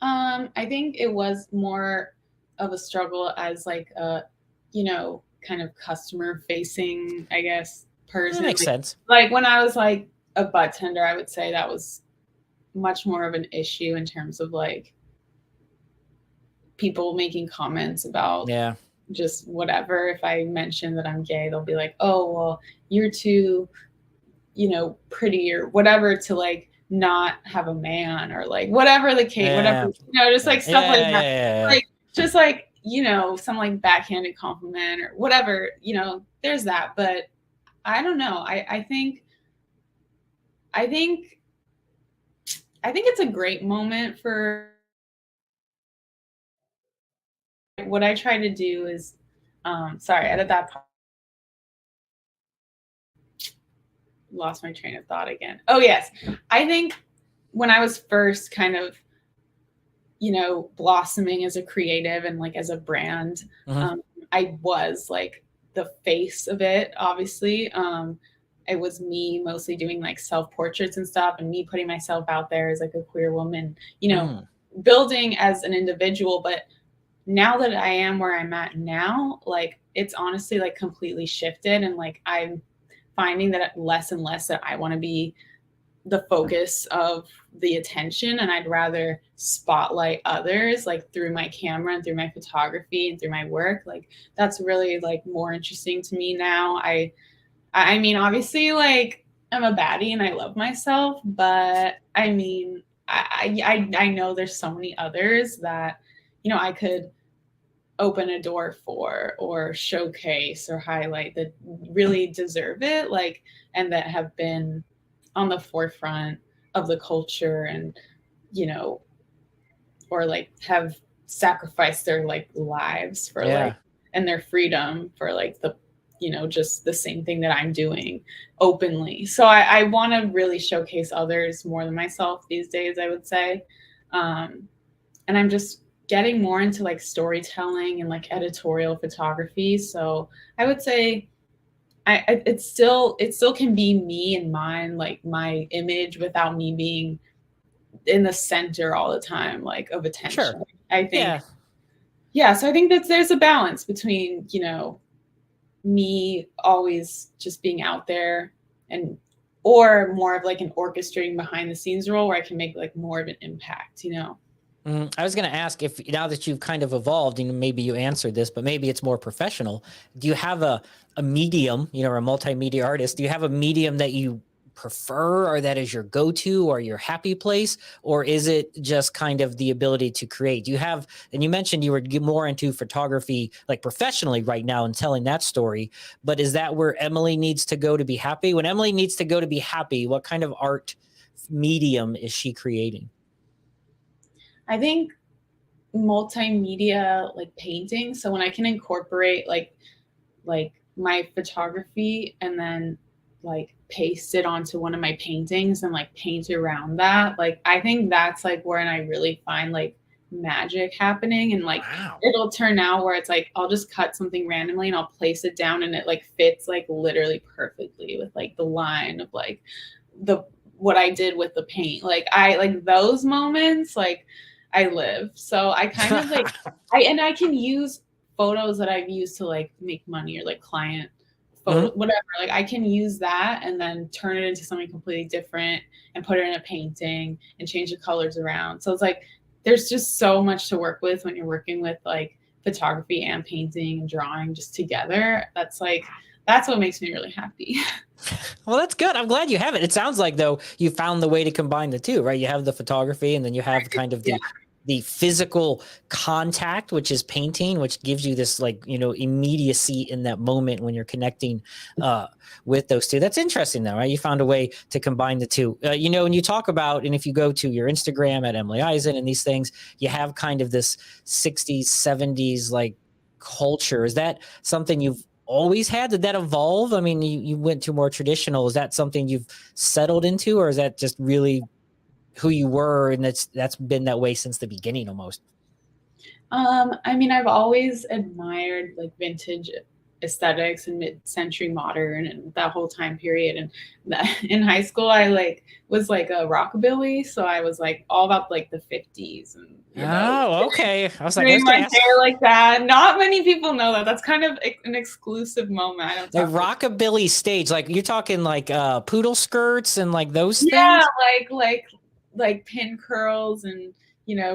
I think it was more of a struggle as like a, kind of customer facing, I guess, person. That makes sense. Like when I was like a bud tender, I would say that was much more of an issue in terms of like people making comments about just whatever. If I mention that I'm gay, they'll be like, oh, well, you're too, pretty or whatever to like not have a man, or like whatever the case, whatever, just like stuff like that. Like just like, some like backhanded compliment or whatever, there's that. But I don't know. I think it's a great moment for what I try to do is, sorry, edit that part. Lost my train of thought again. Oh yes. I think when I was first kind of, blossoming as a creative and like as a brand, I was like the face of it, obviously. It was me mostly doing like self-portraits and stuff, and me putting myself out there as like a queer woman, building as an individual. But now that I am where I'm at now, like it's honestly like completely shifted, and like I'm finding that less and less that I want to be the focus of the attention, and I'd rather spotlight others like through my camera and through my photography and through my work. Like that's really like more interesting to me now. I mean, obviously, like I'm a baddie and I love myself, but I mean, I know there's so many others that, I could open a door for or showcase or highlight that really deserve it, like, and that have been on the forefront of the culture, and, or like have sacrificed their like lives for like, and their freedom for like the, just the same thing that I'm doing openly. So I want to really showcase others more than myself these days, I would say. And I'm just getting more into like storytelling and like editorial photography. So I would say it still can be me and mine, like my image, without me being in the center all the time, like of attention. Sure. I think, so I think that there's a balance between, me always just being out there, and or more of like an orchestrating behind the scenes role where I can make like more of an impact, I was going to ask, if now that you've kind of evolved, maybe you answered this, but maybe it's more professional. Do you have a medium, or a multimedia artist? Do you have a medium that you prefer, or that is your go-to or your happy place? Or is it just kind of the ability to create? Do you have, and you mentioned you were more into photography, like professionally right now, and telling that story, but is that where Emily needs to go to be happy? When Emily needs to go to be happy, what kind of art medium is she creating? I think multimedia, like painting. So when I can incorporate like my photography and then like paste it onto one of my paintings and like paint around that. Like, I think that's like where I really find like magic happening, and like Wow. it'll turn out where it's like I'll just cut something randomly and I'll place it down and it like fits like literally perfectly with like the line of like what I did with the paint. Like I like those moments, like I live. So I kind of like I can use photos that I've used to like make money or like client photo, whatever. Like I can use that and then turn it into something completely different and put it in a painting and change the colors around. So it's like there's just so much to work with when you're working with like photography and painting and drawing just together. That's what makes me really happy. Well, that's good. I'm glad you have it. It sounds like, though, you found the way to combine the two, right? You have the photography and then you have kind of the physical contact, which is painting, which gives you this like, immediacy in that moment when you're connecting with those two. That's interesting though, right? You found a way to combine the two. And you talk about, and if you go to your Instagram at Emily Eizen and these things, you have kind of this 60s, 70s like culture. Is that something you've always had? Did that evolve? I mean, you went to more traditional. Is that something you've settled into, or is that just really who you were and that's been that way since the beginning almost? I mean, I've always admired like vintage aesthetics and mid-century modern and that whole time period. And in high school, I like was like a rockabilly, so I was like all about like the 50s and oh, okay. I was like, doing my hair like that. Not many people know that. That's kind of an exclusive moment. I don't the rockabilly stage, like you're talking like poodle skirts and like those things. Yeah, like pin curls and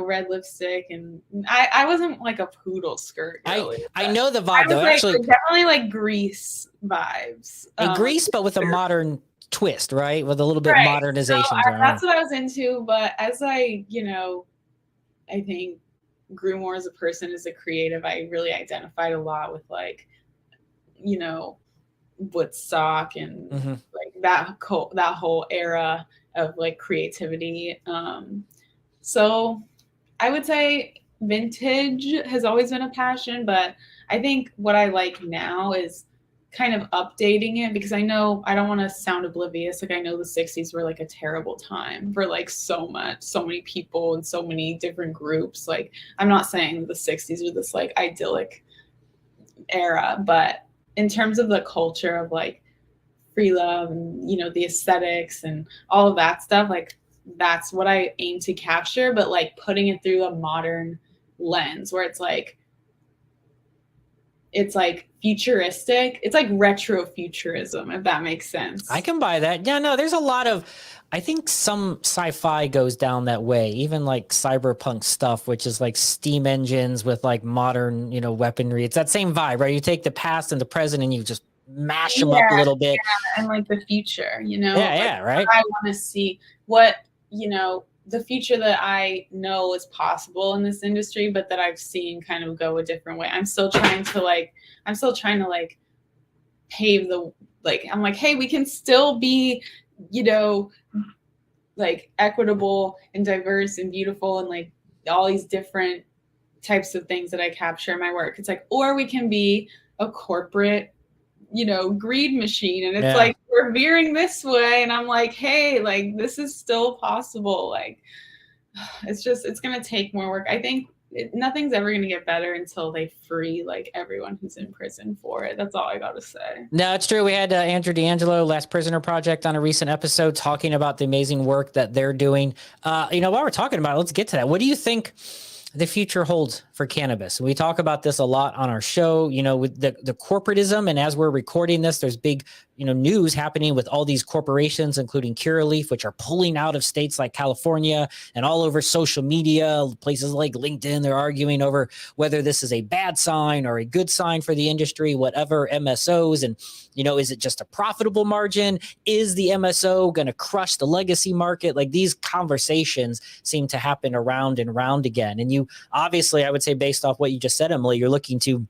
red lipstick, and I wasn't like a poodle skirt girly, I know the vibe though. Actually, definitely like Grease vibes. Grease, but with a modern twist, right? With a little bit modernization. So that's what I was into. But as I I think grew more as a person, as a creative, I really identified a lot with like Woodstock and like that whole era of like creativity. So I would say vintage has always been a passion, but I think what I like now is kind of updating it, because I know I don't want to sound oblivious. Like I know the 60s were like a terrible time for like so many people and so many different groups. Like I'm not saying the 60s are this like idyllic era, but in terms of the culture of like free love and the aesthetics and all of that stuff, like that's what I aim to capture, but like putting it through a modern lens where it's like futuristic. It's like retro futurism, if that makes sense. I can buy that. Yeah, no, there's a lot of, I think some sci-fi goes down that way, even like cyberpunk stuff, which is like steam engines with like modern, weaponry. It's that same vibe, right? You take the past and the present and you just mash them up a little bit. Yeah, and like the future, right? I want to see what, the future that I know is possible in this industry, but that I've seen kind of go a different way. I'm still trying to pave the, I'm like, hey, we can still be, like equitable and diverse and beautiful and like all these different types of things that I capture in my work. It's like, or we can be a corporate, greed machine. And it's like, we're veering this way. And I'm like, hey, like, this is still possible. Like, it's going to take more work. I think nothing's ever going to get better until they free like everyone who's in prison for it. That's all I got to say. No, it's true. We had Andrew D'Angelo, Last Prisoner Project, on a recent episode talking about the amazing work that they're doing. While we're talking about it, let's get to that. What do you think the future holds for cannabis? We talk about this a lot on our show, with the corporatism. And as we're recording this, there's big, news happening with all these corporations, including Curaleaf, which are pulling out of states like California, and all over social media, places like LinkedIn. They're arguing over whether this is a bad sign or a good sign for the industry, whatever MSOs. And, is it just a profitable margin? Is the MSO going to crush the legacy market? Like these conversations seem to happen around and around again. And you obviously, I would say, based off what you just said, Emily, you're looking to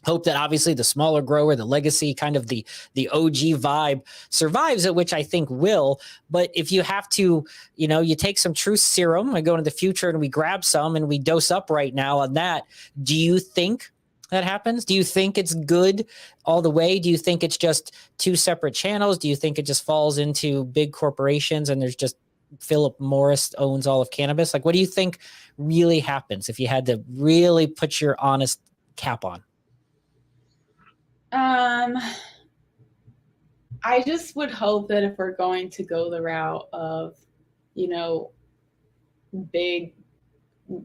hope that obviously the smaller grower, the legacy, kind of the OG vibe survives it, which I think will. But if you have to, you take some truth serum and go into the future and we grab some and we dose up right now on that, do you think that happens? Do you think it's good all the way? Do you think it's just two separate channels? Do you think it just falls into big corporations and there's just Philip Morris owns all of cannabis? Like, what do you think really happens if you had to really put your honest cap on? I just would hope that if we're going to go the route of, you know, big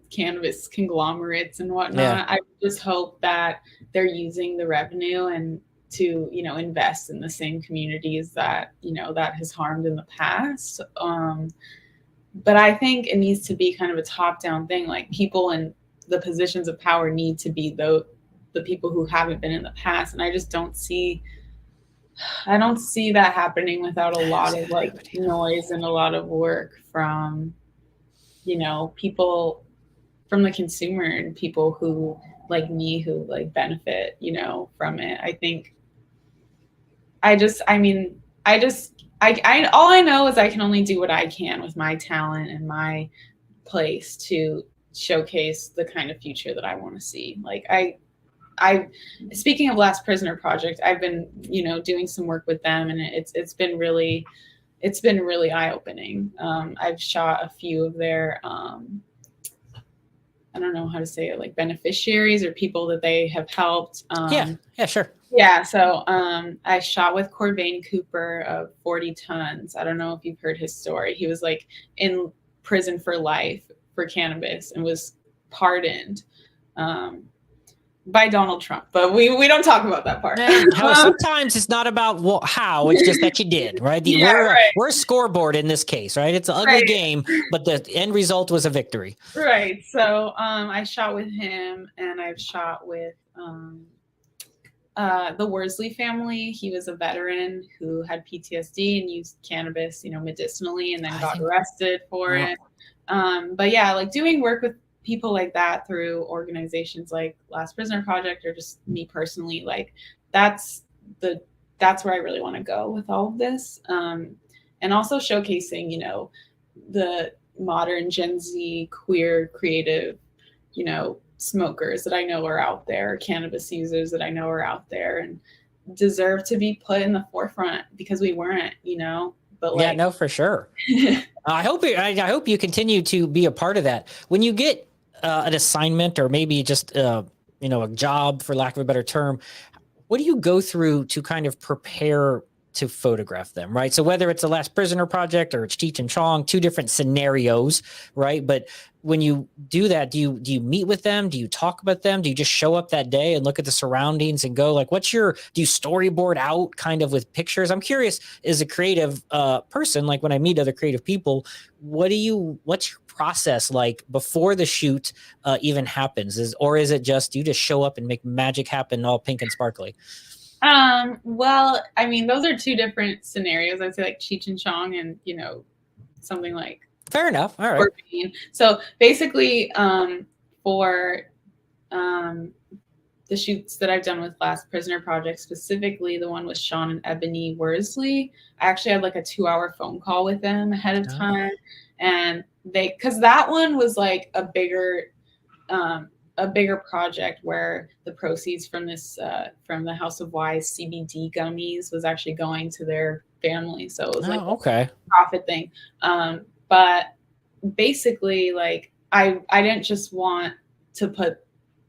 cannabis conglomerates and whatnot, I just hope that they're using the revenue and to, you know, invest in the same communities that, you know, that has harmed in the past. But I think it needs to be kind of a top-down thing. Like, people in the positions of power need to be the people who haven't been in the past. And I just don't see that happening without a lot of like noise and a lot of work from, you know, people, from the consumer and people who like me who like benefit, you know, from it. I think all I know is I can only do what I can with my talent and my place to showcase the kind of future that I want to see. Like, speaking of Last Prisoner Project, I've been, you know, doing some work with them, and it's been really eye-opening. I've shot a few of their, I don't know how to say it, like beneficiaries or people that they have helped. Yeah, sure. Yeah, so I shot with Corvain Cooper of 40 Tons. I don't know if you've heard his story. He was like in prison for life for cannabis and was pardoned by Donald Trump, but we don't talk about that part. Sometimes it's not about how, it's just that you did, right? We're a scoreboard in this case, right? It's an ugly game, but the end result was a victory. Right. So I shot with him, and I've shot with the Worsley family. He was a veteran who had PTSD and used cannabis, you know, medicinally, and then got arrested for it. But yeah, like doing work with people like that through organizations like Last Prisoner Project, or just me personally, like that's where I really want to go with all of this. And also showcasing, you know, the modern Gen Z queer creative, you know, smokers that I know are out there, cannabis users that I know are out there and deserve to be put in the forefront, because we weren't, you know. But like, yeah, no, for sure. I hope you continue to be a part of that. When you get an assignment, or maybe just you know, a job, for lack of a better term, what do you go through to kind of prepare to photograph them, right? So whether it's the Last Prisoner Project or it's Cheech and Chong, two different scenarios, right? But when you do that, do you meet with them? Do you talk about them? Do you just show up that day and look at the surroundings and go like, do you storyboard out kind of with pictures? I'm curious, as a creative person, like when I meet other creative people, what's your process like before the shoot even happens? Is it just you just show up and make magic happen, all pink and sparkly? Well, I mean, those are two different scenarios. I'd say like Cheech and Chong and, you know, something like. Fair enough. All right. So basically, for the shoots that I've done with Last Prisoner Project, specifically the one with Sean and Ebony Worsley, I actually had like a 2-hour phone call with them ahead of time. And because that one was like a bigger project where the proceeds from this, from the House of Wise CBD gummies was actually going to their family. So it was like a profit thing. But basically, like, I didn't just want to put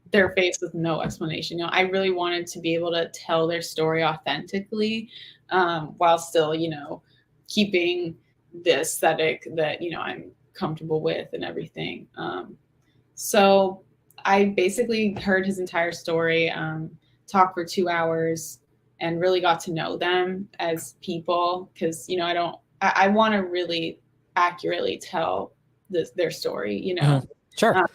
their face with no explanation. You know, I really wanted to be able to tell their story authentically, while still, you know, keeping the aesthetic that, you know, I'm comfortable with and everything. So I basically heard his entire story, talk for 2 hours, and really got to know them as people. Because, you know, I want to really accurately tell their story, you know. Sure.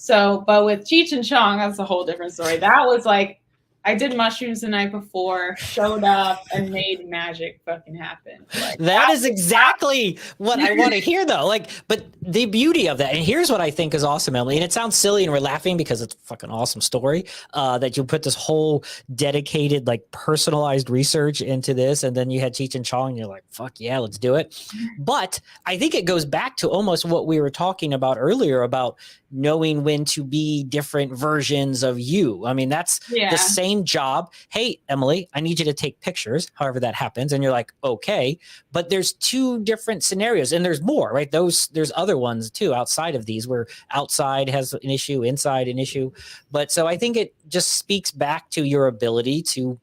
But with Cheech and Chong, that's a whole different story. That was like I did mushrooms the night before, showed up, and made magic fucking happen. Like, that is exactly what I want to hear, though. Like, but the beauty of that, and here's what I think is awesome, Emily, and it sounds silly and we're laughing because it's a fucking awesome story, that you put this whole dedicated, like personalized research into this. And then you had Cheech and Chong and you're like, fuck yeah, let's do it. But I think it goes back to almost what we were talking about earlier about knowing when to be different versions of you. I mean, that's the same job. Hey, Emily, I need you to take pictures, however that happens. And you're like, okay, but there's two different scenarios and there's more, right? There's other ones too, outside of these where outside has an issue, inside an issue. But so I think it just speaks back to your ability to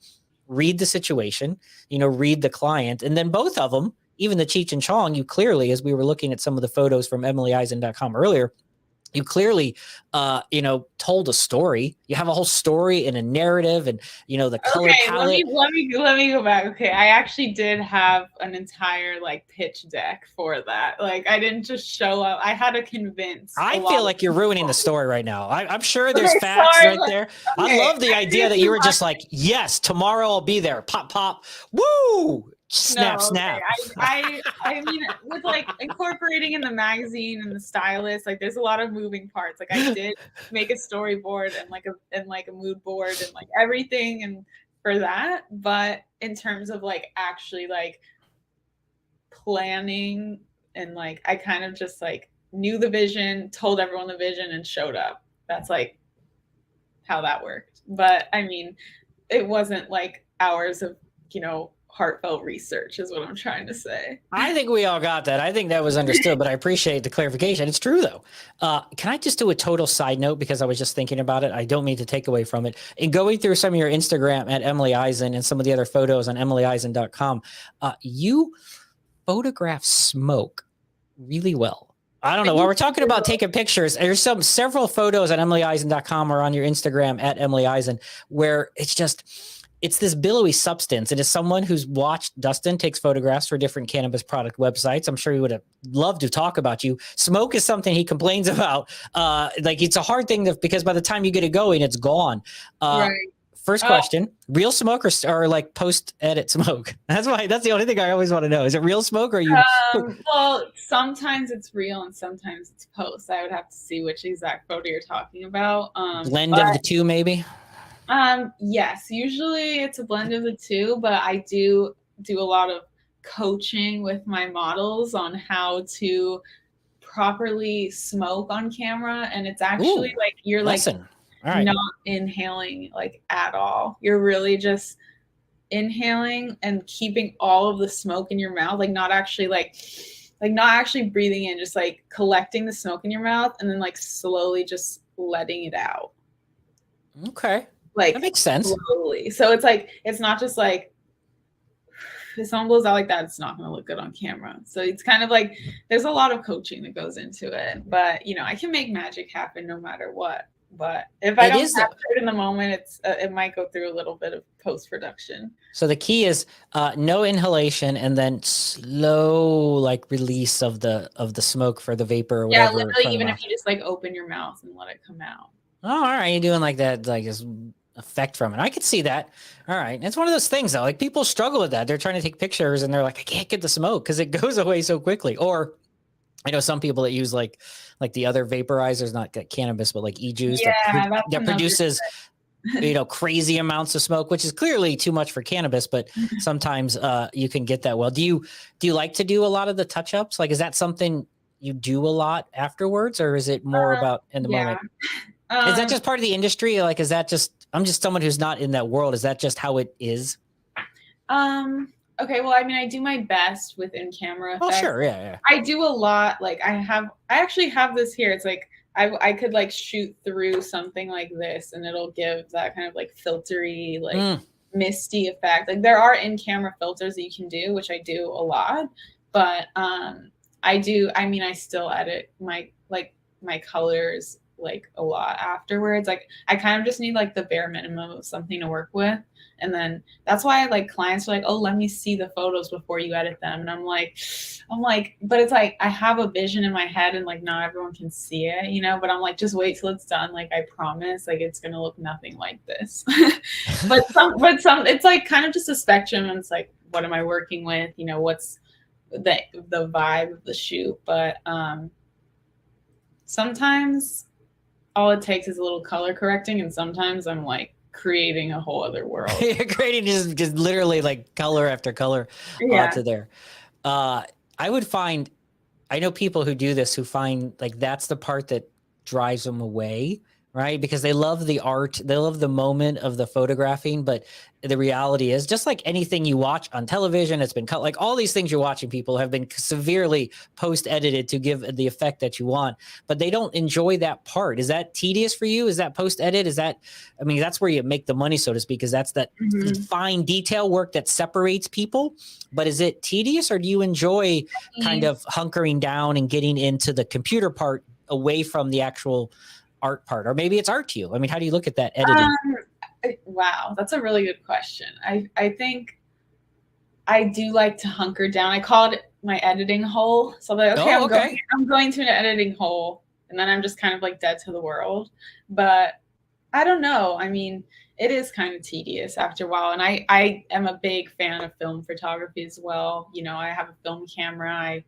read the situation, read the client. And then both of them, even the Cheech and Chong, you clearly, as we were looking at some of the photos from EmilyEizen.com earlier, you clearly, told a story. You have a whole story and a narrative, and the color palette. Let me go back. Okay, I actually did have an entire pitch deck for that. Like, I didn't just show up. I had to convince. I feel like you're ruining the story right now. I'm sure there's facts right there. Okay. I love the idea that you were just like, yes, tomorrow I'll be there. Pop, pop, woo. Snap. I mean, with incorporating in the magazine and the stylist, there's a lot of moving parts. I did make a storyboard and a mood board and everything and for that. But in terms of actually planning and I kind of just knew the vision, told everyone the vision, and showed up. That's how that worked. But I mean, it wasn't hours of heartfelt research is what I'm trying to say. I think we all got that. I think that was understood, but I appreciate the clarification. It's true though. Can I just do a total side note because I was just thinking about it? I don't mean to take away from it. In going through some of your Instagram at Emily Eizen and some of the other photos on EmilyEizen.com, you photograph smoke really well. I don't know. While we're talking about taking pictures, there's several photos on EmilyEizen.com or on your Instagram at Emily Eizen where it's this billowy substance. And as someone who's watched Dustin takes photographs for different cannabis product websites, I'm sure he would have loved to talk about you. Smoke is something he complains about. It's a hard thing because by the time you get it going, it's gone. Right. First question, real smoke or post-edit smoke? That's the only thing I always want to know. Is it real smoke or you? Well, sometimes it's real and sometimes it's post. I would have to see which exact photo you're talking about. Blend of the two, maybe? Yes, usually it's a blend of the two, but I do a lot of coaching with my models on how to properly smoke on camera. And it's actually you're not inhaling at all. You're really just inhaling and keeping all of the smoke in your mouth, not actually breathing in, just collecting the smoke in your mouth and then slowly just letting it out. Okay. That makes sense. Slowly. So it's not just if someone blows out like that, it's not going to look good on camera. So it's kind of there's a lot of coaching that goes into it, but I can make magic happen no matter what. But if I don't capture it in the moment, it might go through a little bit of post-production. So the key is no inhalation and then slow release of the smoke for the vapor or whatever. Yeah, literally even if you just open your mouth and let it come out. Oh, all right. You're doing that this effect from it. I could see that. All right. It's one of those things though. People struggle with that. They're trying to take pictures and they're like, I can't get the smoke because it goes away so quickly. Or I know some people that use like the other vaporizers, not cannabis, but e-juice that produces, crazy amounts of smoke, which is clearly too much for cannabis, but sometimes you can get that well. Do you like to do a lot of the touch-ups? Is that something you do a lot afterwards or is it more about in the moment? Is that just part of the industry? Is that just, I'm just someone who's not in that world. Is that just how it is? Okay. Well, I mean, I do my best with in-camera effects. Oh, sure. Yeah. I do a lot. I actually have this here. It's I could shoot through something like this and it'll give that kind of filtery, misty effect. There are in-camera filters that you can do, which I do a lot, but I still edit my colors like a lot afterwards. Like I kind of just need like the bare minimum of something to work with. And then that's why like clients are like, oh, let me see the photos before you edit them. And I'm like, but it's like I have a vision in my head and like not everyone can see it, you know, but I'm like, just wait till it's done. Like I promise, like it's gonna look nothing like this. but some it's like kind of just a spectrum, and it's like, what am I working with? You know, what's the vibe of the shoot? But sometimes all it takes is a little color correcting, and sometimes I'm like creating a whole other world. You're creating just literally like color after color onto there. I know people who do this who find like that's the part that drives them away, right? Because they love the art, they love the moment of the photographing, but the reality is just like anything you watch on television, it's been cut, like all these things you're watching, people have been severely post-edited to give the effect that you want, but they don't enjoy that part. Is that tedious for you? Is that post-edit? Is that, I mean, that's where you make the money, so to speak, because that's that fine detail work that separates people. But is it tedious, or do you enjoy kind of hunkering down and getting into the computer part away from the actual art part? Or maybe it's art to you. I mean, how do you look at that editing? Wow, that's a really good question. I think I do like to hunker down. I call it my editing hole. So I'm like, okay, I'm going to an editing hole, and then I'm just kind of like dead to the world. But I don't know. I mean, it is kind of tedious after a while. And I am a big fan of film photography as well. You know, I have a film camera. I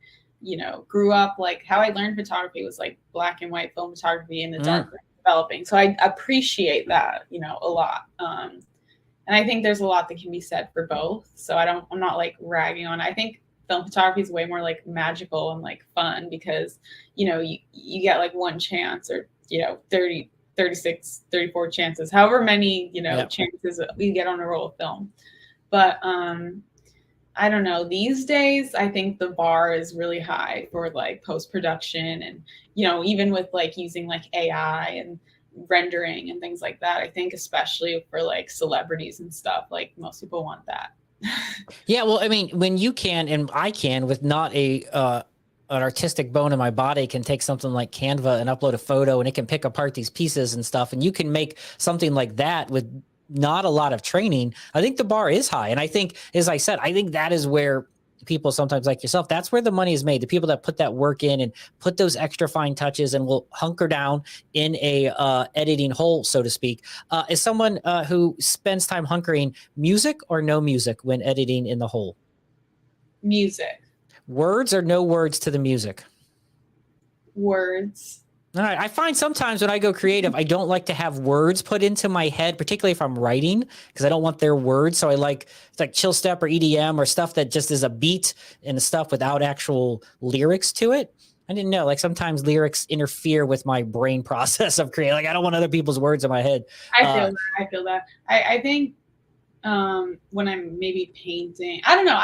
grew up, like how I learned photography was like black and white film photography in the dark room developing. So I appreciate that, a lot. And I think there's a lot that can be said for both. So I'm not like ragging on. I think film photography is way more like magical and like fun because, you get like one chance or, 30, 36, 34 chances, however many, chances you get on a roll of film. But, I don't know. These days, I think the bar is really high for like post-production and, even with like using like AI and rendering and things like that. I think especially for like celebrities and stuff, like most people want that. Yeah. Well, I mean, when you can, and I can with not an artistic bone in my body, can take something like Canva and upload a photo and it can pick apart these pieces and stuff. And you can make something like that with not a lot of training. I think the bar is high. And I think, as I said, I think that is where people sometimes like yourself, that's where the money is made. The people that put that work in and put those extra fine touches and will hunker down in a editing hole, so to speak. Is someone who spends time hunkering, music or no music when editing in the hole? Music. Words or no words to the music? Words. All right. I find sometimes when I go creative, I don't like to have words put into my head, particularly if I'm writing, because I don't want their words. So it's like chill step or EDM or stuff that just is a beat and stuff without actual lyrics to it. I didn't know, like sometimes lyrics interfere with my brain process of creating. Like I don't want other people's words in my head. I feel that. I think when I'm maybe painting, I don't know.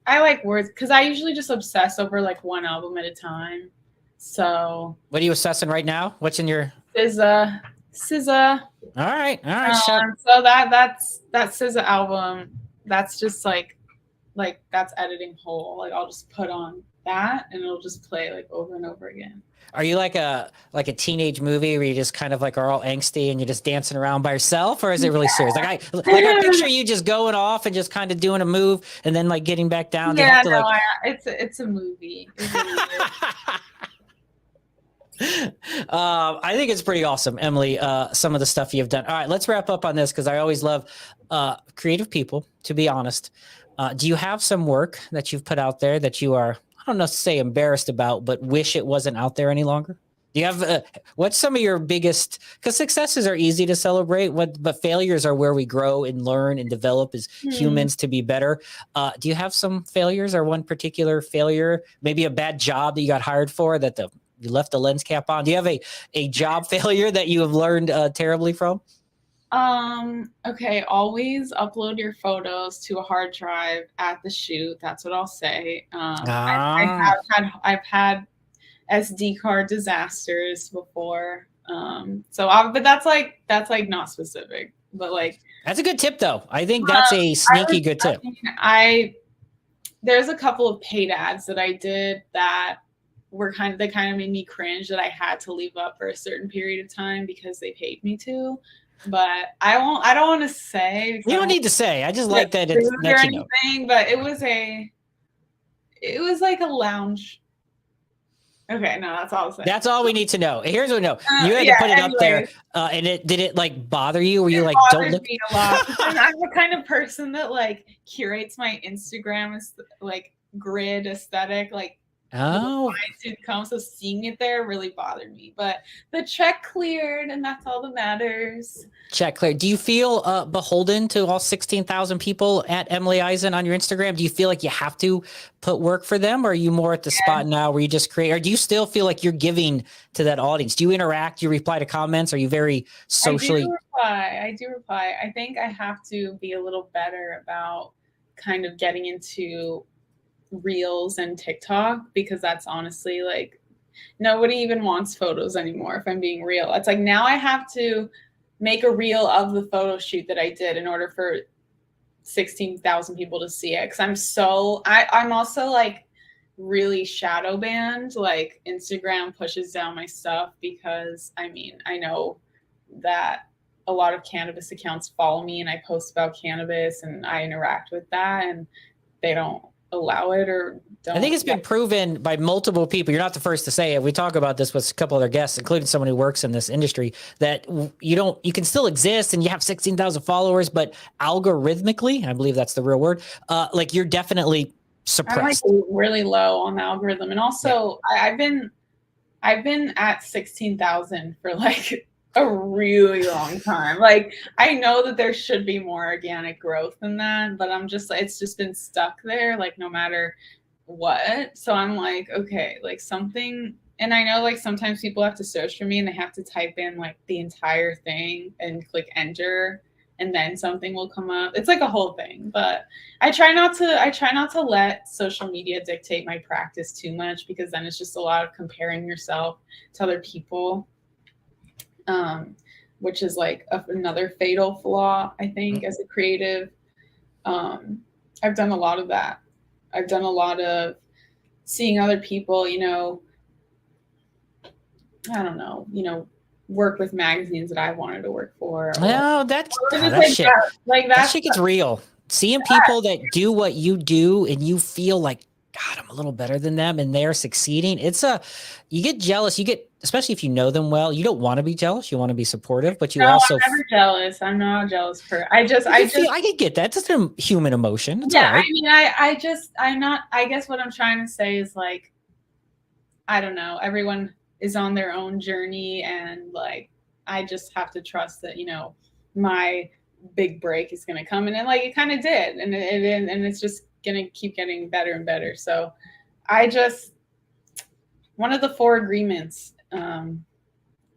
I like words because I usually just obsess over like one album at a time. So what are you assessing right now? What's in your SZA? All right. So that's that SZA album. That's just like that's editing whole. Like I'll just put on that and it'll just play like over and over again. Are you like a teenage movie where you just kind of like are all angsty and you're just dancing around by yourself, or is it really serious? Like I picture you just going off and just kind of doing a move and then like getting back down. Yeah, it's a movie. I think it's pretty awesome, Emily, some of the stuff you've done. All right, let's wrap up on this because I always love creative people, to be honest. Do you have some work that you've put out there that you are, I don't know, say embarrassed about, but wish it wasn't out there any longer? Do you have, what's some of your biggest, because successes are easy to celebrate, but failures are where we grow and learn and develop as humans to be better. Do you have some failures or one particular failure, maybe a bad job that you got hired for that you left the lens cap on? Do you have a job failure that you have learned terribly from? Okay. Always upload your photos to a hard drive at the shoot. That's what I'll say. I've had SD card disasters before. But that's like not specific, but like, that's a good tip though. I think that's a sneaky good tip. There's a couple of paid ads that I did that they kind of made me cringe that I had to leave up for a certain period of time because they paid me to. But I don't want to say. You don't need to say. I just like that it's or anything, but it was like a lounge. Okay, no, that's all I'm saying. That's all we need to know. Here's what we know. You had to put it up there, and did it like bother you? Were you like, don't look? Me a lot. And I'm the kind of person that like curates my Instagram as like grid aesthetic, like to come. So seeing it there really bothered me. But the check cleared, and that's all that matters. Check cleared. Do you feel beholden to all 16,000 people at Emily Eizen on your Instagram? Do you feel like you have to put work for them, or are you more at the spot now where you just create, or do you still feel like you're giving to that audience? Do you interact? Do you reply to comments? Are you very socially? I do reply. I think I have to be a little better about kind of getting into Reels and TikTok, because that's honestly like nobody even wants photos anymore, if I'm being real. It's like now I have to make a reel of the photo shoot that I did in order for 16,000 people to see it, because I'm also like really shadow banned. Like Instagram pushes down my stuff because I know that a lot of cannabis accounts follow me and I post about cannabis and I interact with that, and they don't allow it or don't. I think it's been proven by multiple people. You're not the first to say it. We talk about this with a couple other guests, including someone who works in this industry, that you can still exist and you have 16,000 followers, but algorithmically, I believe that's the real word, like you're definitely suppressed. I'm like really low on the algorithm. And also I've been at 16,000 for like a really long time. Like I know that there should be more organic growth than that, but it's just been stuck there, like no matter what. So I'm like, okay, like something, and I know like sometimes people have to search for me and they have to type in like the entire thing and click enter and then something will come up. It's like a whole thing, but I try not to let social media dictate my practice too much, because then it's just a lot of comparing yourself to other people. Which is like another fatal flaw, I think, as a creative. I've done a lot of that. I've done a lot of seeing other people, work with magazines that I wanted to work for. No, that shit gets real. Seeing people that do what you do and you feel like, God, I'm a little better than them and they're succeeding. You get jealous. Especially if you know them well, you don't want to be jealous. You want to be supportive, but I'm never jealous. I'm not a jealous person. I can get that. It's a human emotion. It's yeah. Right. I'm not, I guess what I'm trying to say is like, I don't know. Everyone is on their own journey. And like, I just have to trust that, my big break is going to come. And then like, it kind of did. And it's just going to keep getting better and better. So one of the 4 agreements,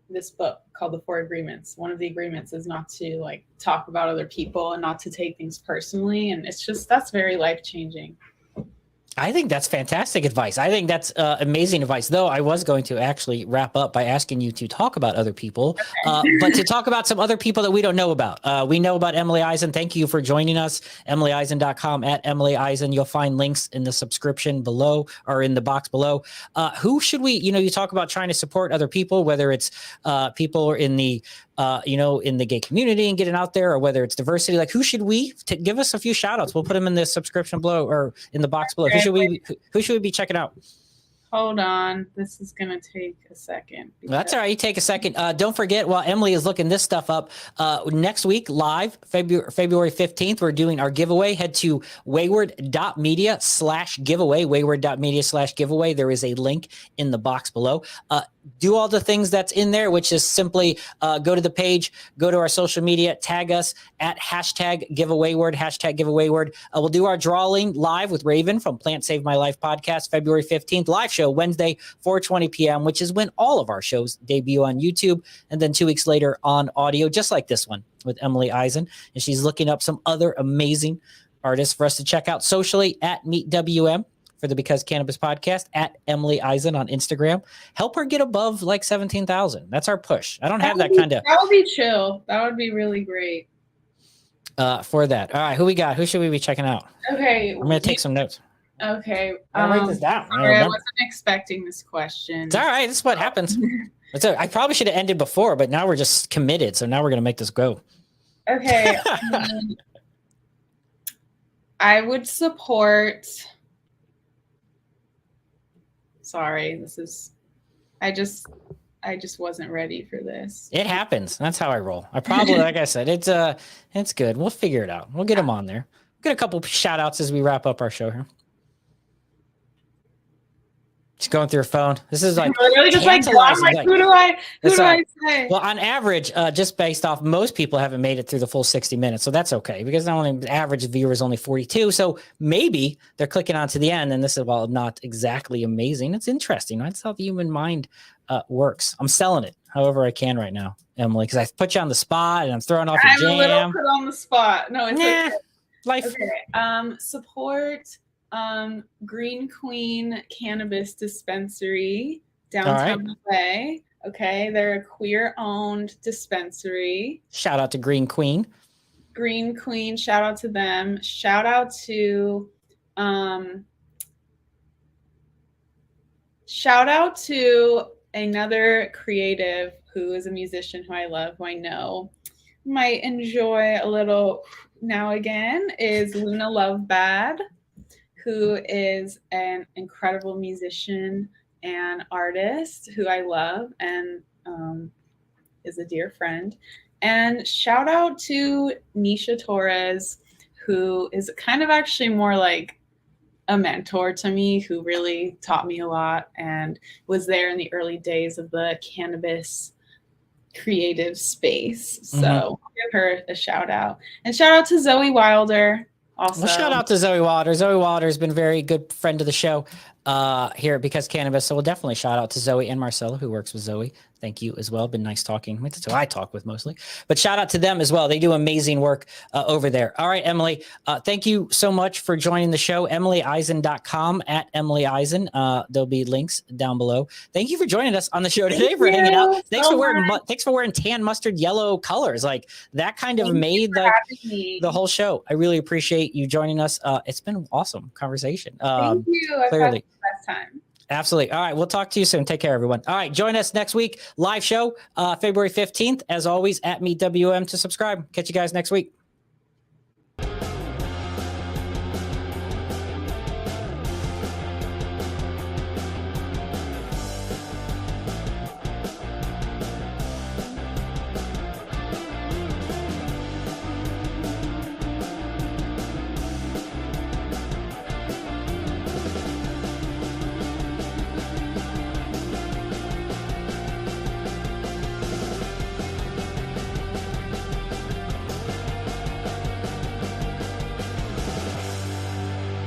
this book called The 4 Agreements, one of the agreements is not to like talk about other people and not to take things personally. And that's very life-changing. I think that's fantastic advice. I think that's amazing advice, though I was going to actually wrap up by asking you to talk about other people, but to talk about some other people that we don't know about. We know about Emily Eizen. Thank you for joining us. EmilyEizen.com, at Emily Eizen. You'll find links in the subscription below or in the box below. Who should we, you talk about trying to support other people, whether it's people in the in the gay community and getting out there, or whether it's diversity, like who should we give us a few shout outs? We'll put them in the subscription below or in the box below. Who should we be checking out? Hold on. This is going to take a second. That's all right. You take a second. Don't forget, while Emily is looking this stuff up, next week, live, February 15th, we're doing our giveaway. Head to wayward.media/giveaway, wayward.media/giveaway. There is a link in the box below. Do all the things that's in there, which is simply go to the page, go to our social media, tag us at #giveawayword. We'll do our drawing live with Raven from Plant Save My Life podcast, February 15th, live show Wednesday, 4:20 p.m., which is when all of our shows debut on YouTube. And then 2 weeks later on audio, just like this one with Emily Eizen. And she's looking up some other amazing artists for us to check out socially at MeetWM. For the Because Cannabis podcast, at Emily Eizen on Instagram. Help her get above like 17,000. That's our push. I don't have that kind of. That would be chill. That would be really great. For that. All right. Who we got? Who should we be checking out? Okay. I'm going to take some notes. Okay. I'll write this down. Sorry, I wasn't expecting this question. It's all right. This is what happens. I probably should have ended before, but now we're just committed. So now we're going to make this go. Okay. I would support. Sorry, I just wasn't ready for this. It happens. That's how I roll. I probably, like I said, it's good. We'll figure it out. We'll get them on there. Get a couple shout outs as we wrap up our show here. Just going through her phone. This is like really just like, who do I say? Well, on average, just based off, most people haven't made it through the full 60 minutes. So that's okay because not only the average viewer is only 42. So maybe they're clicking on to the end. And this is, well, not exactly amazing. It's interesting. That's how the human mind works. I'm selling it however I can right now, Emily, because I put you on the spot and I'm throwing off your jam. I'm a little put on the spot. No, it's okay. Life. Okay. Support Green Queen Cannabis Dispensary downtown LA. Okay, they're a queer-owned dispensary. Shout out to Green Queen. Green Queen, shout out to them. Shout out to another creative who is a musician who I love, who I know might enjoy a little now again, is Luna Love Bad, who is an incredible musician and artist who I love and is a dear friend. And shout out to Nisha Torres, who is kind of actually more like a mentor to me, who really taught me a lot and was there in the early days of the cannabis creative space. So I'll give her a shout out. And shout out to Zoe Wilder. Also, well, shout out to Zoe Wilder. Zoe Wilder has been a very good friend of the show here at Because Cannabis. So we'll definitely shout out to Zoe and Marcella, who works with Zoe. Thank you as well. Been nice talking. That's who I talk with mostly. But shout out to them as well. They do amazing work over there. All right, Emily, thank you so much for joining the show. EmilyEizen.com at Emily Eizen. There'll be links down below. Thank you for joining us on the show today, for hanging out. Thanks for wearing tan, mustard, yellow colors. Like that kind of made the whole show. I really appreciate you joining us. It's been an awesome conversation. Thank you. Clearly. Best time. Absolutely. All right. We'll talk to you soon. Take care, everyone. All right. Join us next week. Live show, February 15th, as always, at Meet WM to subscribe. Catch you guys next week.